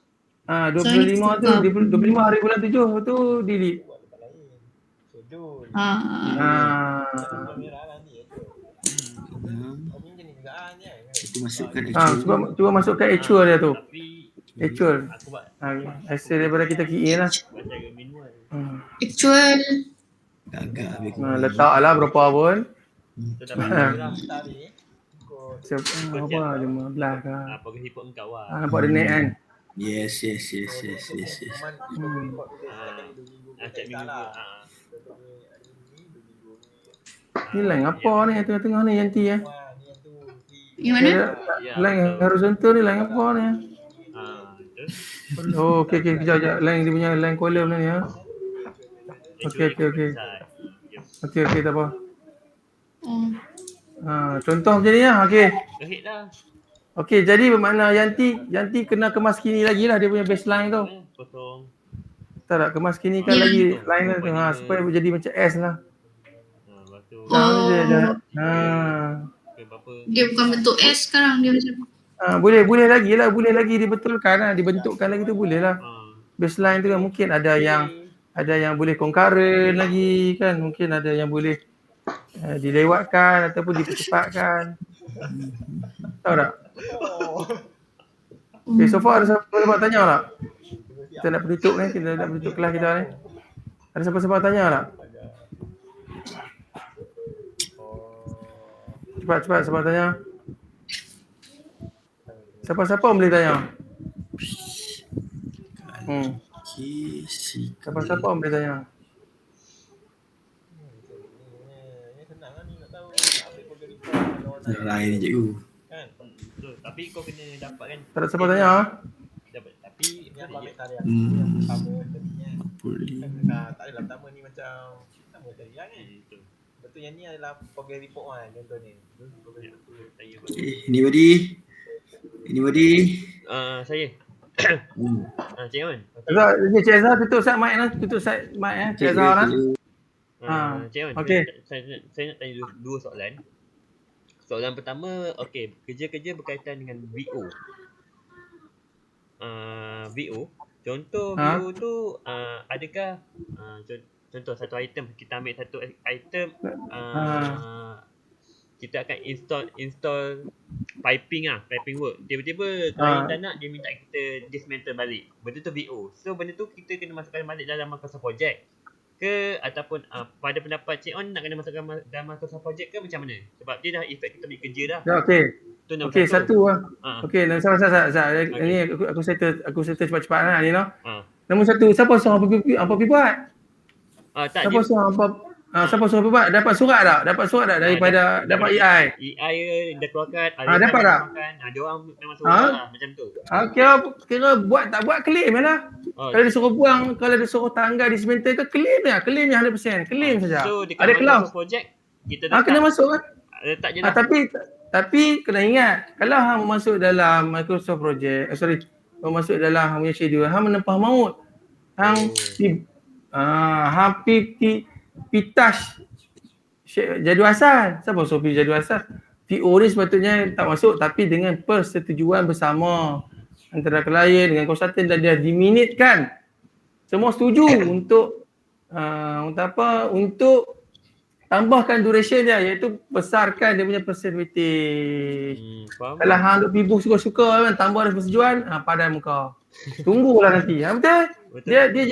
So, 25 ini tu, 25 hari bulan 7 tu delete. Itu masukkan Cuba masukkan actual dia tu. Actual. Aku buat Hasil daripada kita key in lah. cara manual. Actual. agak habis. Letaklah berapa pun. Tu dah lah. Apa 15 ke. Progress report engkau lah. Nampak dia naik kan. Yes. Cek minggu. Ni line apa ni tengah-tengah ni Yanti Yang mana? Line horizontal ni line apa ni? Oh, okey. Kejap. Line dia punya line column ni ya. Okey. Okey, tak apa. Contoh macam ni lah. Okey. Kahit dah. Okey, jadi bermakna Yanti kena kemas kini lagi lah dia punya baseline tu. Potong. Tak kemas kini kan lagi line tu. Supaya jadi macam S lah. Lepas tu. Berapa? Dia bukan bentuk S sekarang, dia macam Boleh lagi dibetulkan lah, dibentukkan lagi tu boleh lah. Baseline tu kan mungkin ada yang boleh concurrent lagi kan, mungkin ada yang boleh dilewatkan ataupun dipercepatkan. Tahu tak? Okay, so far ada siapa tanya tak? Kita nak penutup ni, kita nak penutup kelas kita ni. Ada siapa tanya tak? Cepat siapa tanya? Siapa boleh tanya? Siapa boleh tanya? Lain cikgu. Kan? Betul. Tapi kau kena dapat kan. Tak ada siapa tanya? Dapat. Tapi ni aku ambil tarian. Apa Tak adalah pertama ni macam sama tarian kan. Betul yang ni adalah progress report kan contoh ni. Anybody? Saya. Cik Wan. Cik Azhar tutup side mic lah. Tutup side mic Cik Azhar lah. Cik Wan, okey. saya nak tanya dua soalan. Soalan pertama, okey, kerja-kerja berkaitan dengan VO. VO. Contoh VO tu adakah contoh satu item, kita ambil satu item kita akan install piping work. Tiba-tiba klien tak nak, dia minta kita dismantle balik. Benda tu VO. So benda tu kita kena masukkan balik dalam Microsoft Project ke, ataupun pada pendapat Cik On nak kena masukkan dalam Microsoft Project ke macam mana? Sebab dia dah effect kita punya kerja dah. Okey. Tu nombor Okey, satu lah. Okey, sabar. Okay. Ni aku settle cepat-cepat lah ni Nombor satu, siapa suruh apa buat? Tak, siapa suruh buat? Dapat surat tak daripada dapat AI? AI dah keluarkan, dapat tak? Dia orang memang suruh lah macam tu. Kira buat tak buat claim lah. Kalau dia suruh buang, kalau dia suruh tanggal dismantle ke, claim je 100%. Claim saja. So dekat Ada Microsoft Project kita dah kena masuk kan? letak je lah. Tapi kena ingat, kalau hang masuk dalam Microsoft Project, masuk dalam hang punya schedule, hang menempah maut. Hang touch jadual asal. Siapa suruh pergi jadual asal? PO ni sepatutnya tak masuk, tapi dengan persetujuan bersama antara klien dengan konsultan dan dia diminitkan. Semua setuju untuk untuk tambahkan duration dia, iaitu besarkan dia punya percentage. Kalau hang duk pibuh suka-suka kan, tambah ada persetujuan, padan muka. Tunggulah nanti. Betul? Dia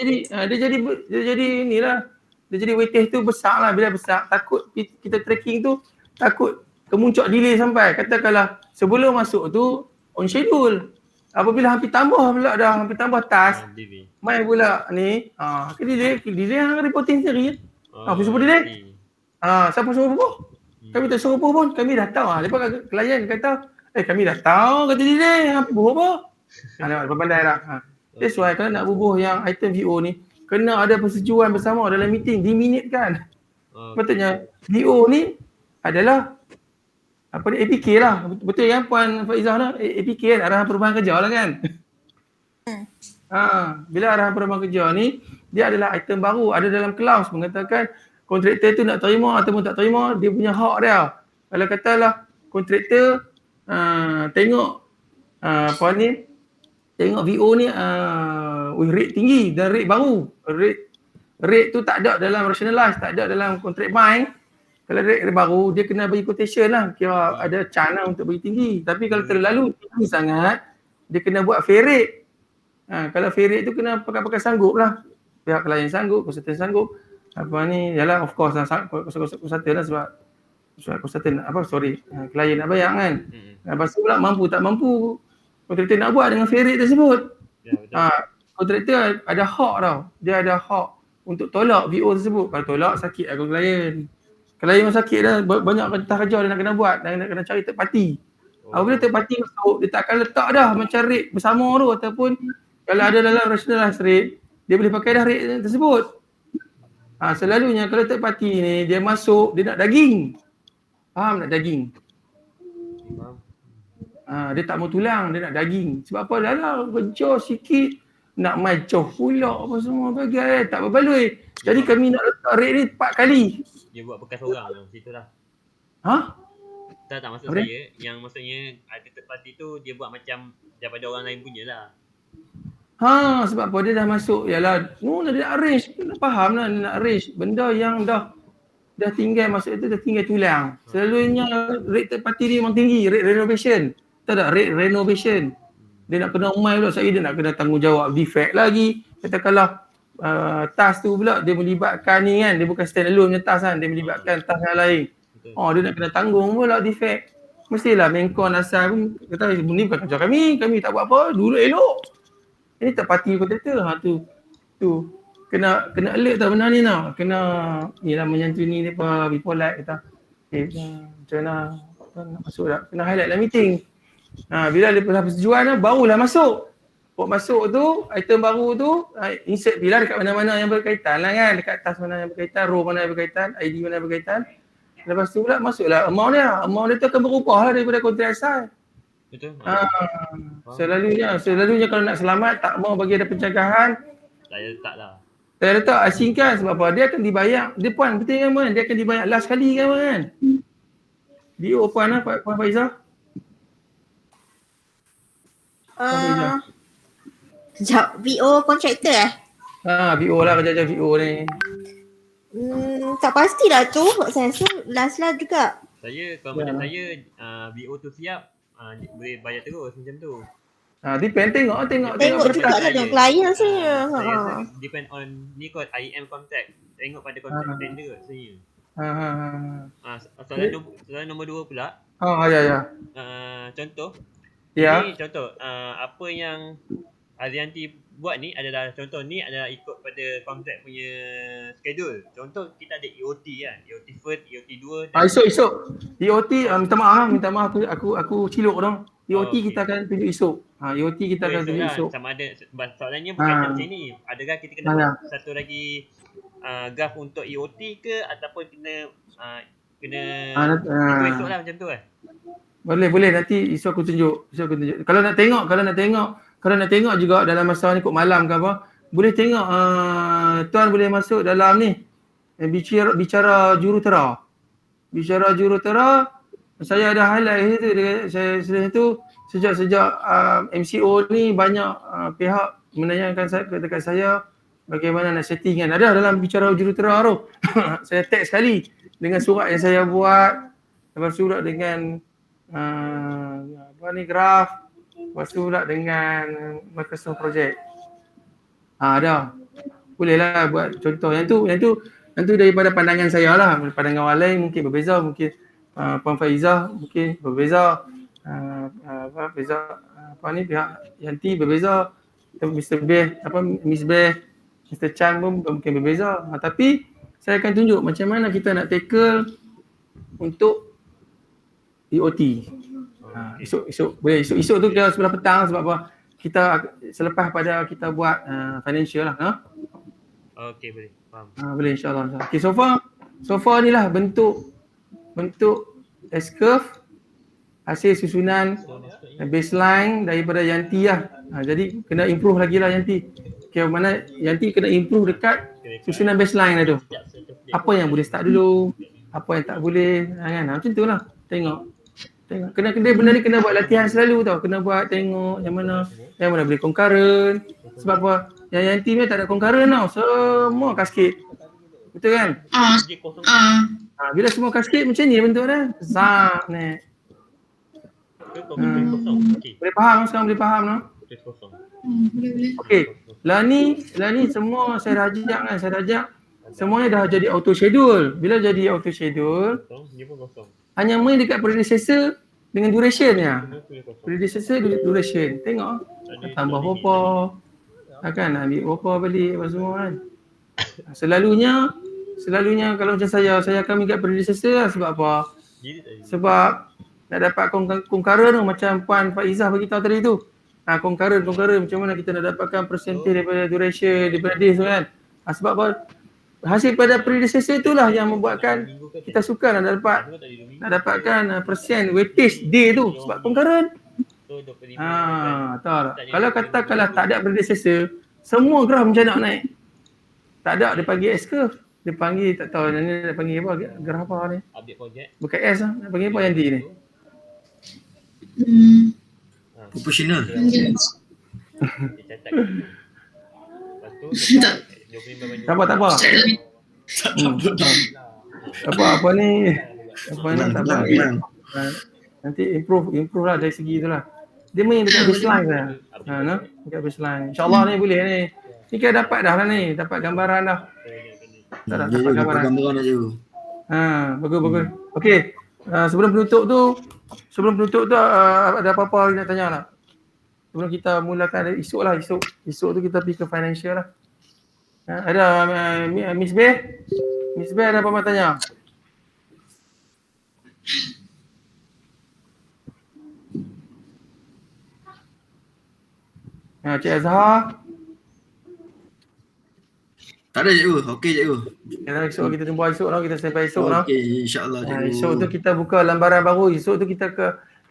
jadi inilah. Dia jadi weightage tu besar lah. Bila besar, takut kita tracking tu, takut kemuncak delay sampai. Katakanlah sebelum masuk tu on schedule. Apabila hampir tambah task, mai pula ni, delay hang reporting sendiri. Apa sebab delay? Siapa suruh bubuh? Kami tak suruh bubuh pun. Kami dah tahu. Lepas klien kata, kami dah tahu kata delay. Apa bubuh apa? Nampak pandai tak? That's why kalau nak bubuh yang item VO ni, kena ada persetujuan bersama dalam meeting, diminitkan. Patutnya VO ni adalah APK lah. Betul yang Puan Faizah lah? APK kan, arahan perubahan kerja lah kan? Bila arahan perubahan kerja ni, dia adalah item baru, ada dalam clause mengatakan kontraktor tu nak terima ataupun tak terima, dia punya hak dia. Kalau katalah kontraktor tengok tengok VO ni rate tinggi dan rate baru. Rate tu tak ada dalam rationalize, tak ada dalam contract bind. Kalau rate baru, dia kena bagi quotation lah. Kira ada chance lah untuk bagi tinggi. Tapi kalau terlalu tinggi sangat, dia kena buat fair rate. Kalau fair rate tu kena pakai sanggup lah. Pihak klien sanggup, konsultan sanggup. Yalah of course lah, konsultan lah sebab konsultan klien nak bayar kan. Lepas tu pula mampu tak mampu, kontraktor nak buat dengan fair rate tersebut. Kontraktor ada hak tau. Dia ada hak untuk tolak VO tersebut. Kalau tolak, sakit aku klien. Klien memang sakit dah, banyak kertas kerja dia nak kena buat, dan nak kena cari third party. Apabila third party masuk, dia tak akan letak dah macam rate bersama tu, ataupun kalau ada dalam rationalized rate, dia boleh pakai dah rate tersebut. Selalunya kalau third party ni, dia masuk, dia nak daging. Faham tak daging? Dia tak mau tulang, dia nak daging. Sebab apa? Dah kerja sikit, nak macoh pula apa semua bagai, tak berbaloi. Jadi kami nak letak rate ni 4 kali. Dia buat bekas orang dalam situ lah. Tak maksud apa saya, yang maksudnya ada third party tu dia buat macam daripada orang lain punya lah. Sebab apa dia dah masuk, yalah, dia nak arrange, dia faham lah, dia nak arrange benda yang dah tinggal masuk itu, dah tinggal tulang. Selalunya rate third party ni memang tinggi, rate renovation. Tahu tak, rate renovation. Dia nak kena mai pula, dia nak kena tanggungjawab defect lagi. Katakanlah task tu pula dia melibatkan ni kan, dia bukan stand alone punya task kan, dia melibatkan task yang lain. Dia nak kena tanggung pula defect. Mestilah Menkon asal pun kata ni bukan kerja kami tak buat apa, dulu elok. Ini tak parti kontraktor. Tu kena alert tau benda ni tau. Kena nilah menyantuni depa, be polite kata. Macam mana nak masuk tak? Kena highlight dalam meeting. Bila lepas persetujuan barulah masuk. Buat masuk tu, item baru tu, insert bila dekat mana-mana yang berkaitan lah kan. Dekat task mana yang berkaitan, row mana yang berkaitan, ID mana yang berkaitan. Lepas tu pula masuklah amount dia. Amount dia tu akan berubah lah daripada kontrak asal. Betul? Selalunya kalau nak selamat tak mau bagi ada pencegahan, Saya letak lah. saya letak asingkan sebab apa? Dia akan dibayar. Dia puan betul kan Man? Dia akan dibayar last kali kan Man? Dia puan lah Puan Faizah. Sekejap, VO kontraktor VO lah kerja VO ni. Tak pastilah tu. Saya rasa last lah juga. Saya, kalau macam saya, VO tu siap, boleh bayar terus macam tu. Depend, tengok Juga lah dengan klien saya. Saya depend on ni kot IM contract. Tengok pada contract tender saya. Soalan nombor 2 pula. Ya. Contoh. Ya. Ini contoh apa yang Azianti buat ni adalah contoh ni adalah ikut pada kontrak punya schedule. Contoh kita ada EOT kan. EOT first, EOT 2 dan Esok. EOT minta maaf aku ciluk dong. EOT kita akan tunjuk esok. EOT kita akan tunjuk esok. Sama ada soalannya bukan macam ni. Adakah kita kena buat satu lagi graf untuk EOT ke ataupun kena esok lah macam tu kan? Boleh nanti esok aku tunjuk. Kalau nak tengok juga dalam masa ni kot malam ke apa, boleh tengok tuan boleh masuk dalam ni bicara jurutera. Bicara jurutera, saya ada highlight itu saya tu sejak MCO ni banyak pihak menanyakan dekat saya bagaimana nak setting kan. Ada dalam bicara jurutera tu. Saya tag sekali dengan surat yang saya buat, lepas surat dengan graf, lepas tu pula dengan Microsoft Project. Ada. Boleh lah buat contoh. Yang tu daripada pandangan saya lah. Pandangan orang lain mungkin berbeza, mungkin Puan Faizah mungkin berbeza. Pihak Yanti berbeza. Mr. Beh, Miss Beh, Mr. Chan pun mungkin berbeza. Tapi saya akan tunjuk macam mana kita nak tackle untuk EOT. Esok boleh. Esok tu kira sebelah petang sebab apa? Kita selepas pada kita buat financial lah. Okey, boleh. Faham. Boleh insya-Allah. Okey, so far ni lah bentuk S-curve hasil susunan baseline daripada Yanti lah. Jadi kena improve lagi lah Yanti. Okay, mana Yanti kena improve dekat susunan baseline lah tu. Apa yang boleh start dulu, apa yang tak boleh kan. Macam tu lah. Tengok. Kena benda ni kena buat latihan selalu tau. Kena buat tengok yang mana boleh concurrent. Sebab apa? Yang Yanti ni tak ada concurrent tau. Semua cascade. Betul kan? Bila semua cascade macam ni bentuk dia. Zap ni. Boleh faham sekarang, boleh faham no? Okey. Lah ni semua saya rajak semuanya dah jadi auto schedule. Bila jadi auto schedule, hanya main dekat predecessor dengan durationnya. Predecessor duration. Tengok. Tambah berapa. Kan ambil berapa balik apa semua kan. Selalunya kalau macam saya akan ambil kat predecessor lah. Sebab apa? Sebab nak dapat concurrent tu macam Puan Faizah beritahu tadi tu. Concurrent macam mana kita nak dapatkan percentage daripada duration, daripada days tu kan. Sebab apa? Hasil pada predecessor itulah yang membuatkan kita suka nak dapatkan persen weightage day tu sebab concurrent. Tahu tak? Kalau katakanlah tak ada predecessor, semua graf macam nak naik. Tak ada, dia panggil S-curve. Dia panggil, tak tahu ni dia panggil apa, graf apa ni? Update project. Bukan S lah, dia panggil apa yang D ni? Proportional. Tak apa. Apa ni? Tak apa. Nanti improve lah dari segi tu lah. Dia main dekat baseline lah. Dekat baseline. InsyaAllah ni boleh ni. Ni kira dapat dah lah ni. Dapat gambaran dah. Dapat gambaran. Bagus. Okey. Sebelum penutup tu ada apa-apa nak tanya tak? Sebelum kita mulakan esok lah. Esok tu kita pergi ke financial lah. Ada Miss Beh? Miss Beh ada apa nak tanya? Cik Azhar? Tak ada cikgu. Okey cikgu. Esok kita jumpa esok lah. Kita sampai esok lah. Okey, insya-Allah cikgu. Esok tu kita buka lembaran baru. Esok tu kita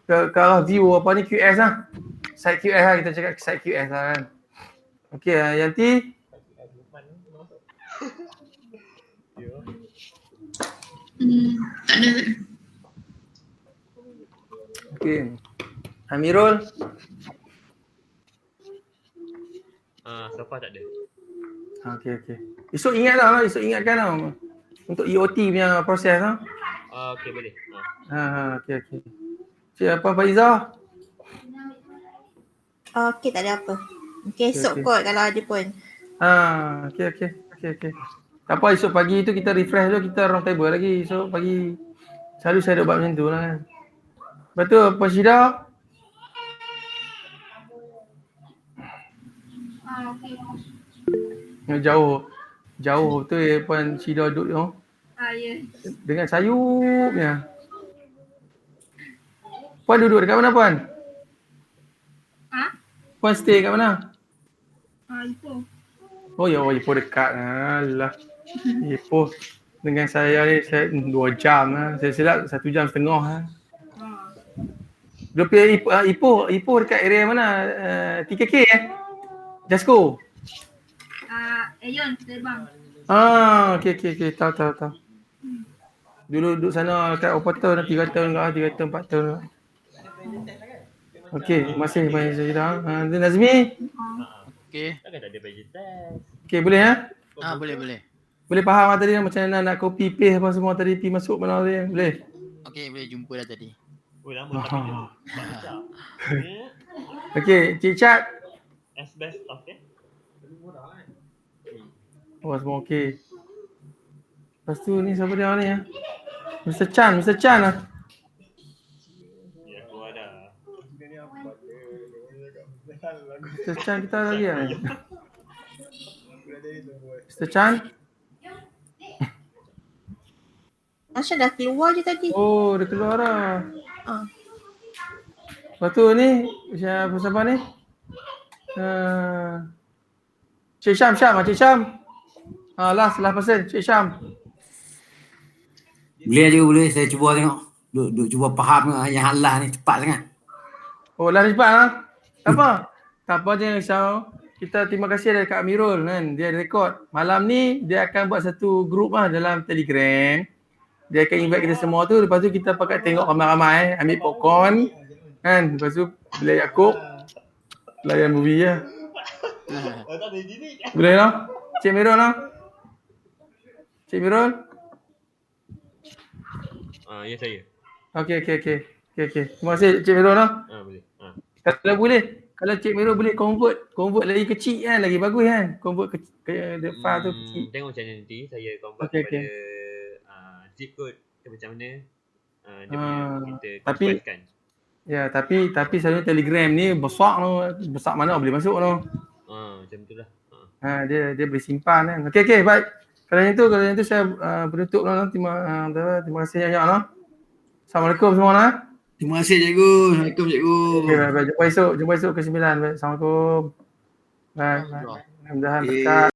ke arah view apa ni QS lah. Site QS lah, kita cakap site QS lah kan. Okey, Yanti. Tak ada. Okey. Amirul. So far tak ada. Okey. Esok ingatkan lah untuk EOT punya proses lah. Okey, boleh. Okey. Cik apa Faizah? Okey, tak ada apa. Okey, esok kot kalau ada pun. Okey. Tak apa, esok pagi tu kita refresh dulu, kita round table lagi. Esok pagi selalu saya ada buat macam tu lah kan. Betul, Puan Syida? Jauh tu Puan Syida duduk tu. Ya. Dengan sayupnya. Puan duduk dekat mana Puan? Puan stay kat mana? Ipoh. Oh ya, Ipoh dekat. Alah. Ipoh dengan saya ni 2 jam lah. Saya silap 1 jam setengah lah. Dia punya Ipoh dekat area mana? TKK Jasko? Ayon, Terbang. Okey. Tahu. Dulu duduk sana kat berapa tahun dah? 3 tahun ke 3 tahun, 4 tahun ke. Okey, terima kasih Puan Syida. Nazmi? Okey. Takkan tak ada bagi test. Okey, boleh ya? Boleh. Boleh faham lah tadi macam mana nak copy paste apa semua tadi, pi masuk mana tadi? Boleh? Okey, boleh jumpa dah tadi. Oh, lama tapi dia buat macam. Okey, Cik Chat. Asbestos kan? Oh, semua okey. Lepas tu ni siapa dia ni ya? Mr. Chan lah. Ya, keluar dah. Mr. Chan kita lagi ya? Mr. Chan? Asha dah keluar je tadi. Oh, dia keluar dah. Lepas tu ni, siapa ni? Cik Syam. Last person, Cik Syam. Boleh, saya cuba tengok. Duk cuba faham yang Allah ni cepat sangat. Oh, last cepat lah. Tak apa je risau. Kita terima kasih dekat Amirul kan. Dia rekod. Malam ni dia akan buat satu grup lah dalam Telegram. Dia akan invite kita semua tu. Lepas tu kita pakai tengok ramai-ramai. Ambil popcorn. Kan. Lepas tu bila Yaakob layan movie je. Boleh lah. Cik Mirul lah. Ya saya. Okey. Terima kasih Cik Mirul lah. Boleh. Kalau boleh. Kalau Cik Mirul boleh convert lagi kecil kan. Lagi bagus kan. Convert ke file tu kecil. Tengok macam mana nanti saya convert Okey. kepada zip code ke macam mana dia punya kita konvertkan. Ya, tapi selalunya Telegram ni besar tu. Besar mana boleh masuk tu. Macam tu lah. Dia boleh simpan kan. Okey, baik. Kalau yang tu saya penutup lah. Terima kasih banyak lah. Assalamualaikum semua lah. Terima kasih cikgu. Assalamualaikum cikgu. Okey, baik. Jumpa esok ke 9. Baik. Assalamualaikum. Baik. Mudah-mudahan berkat.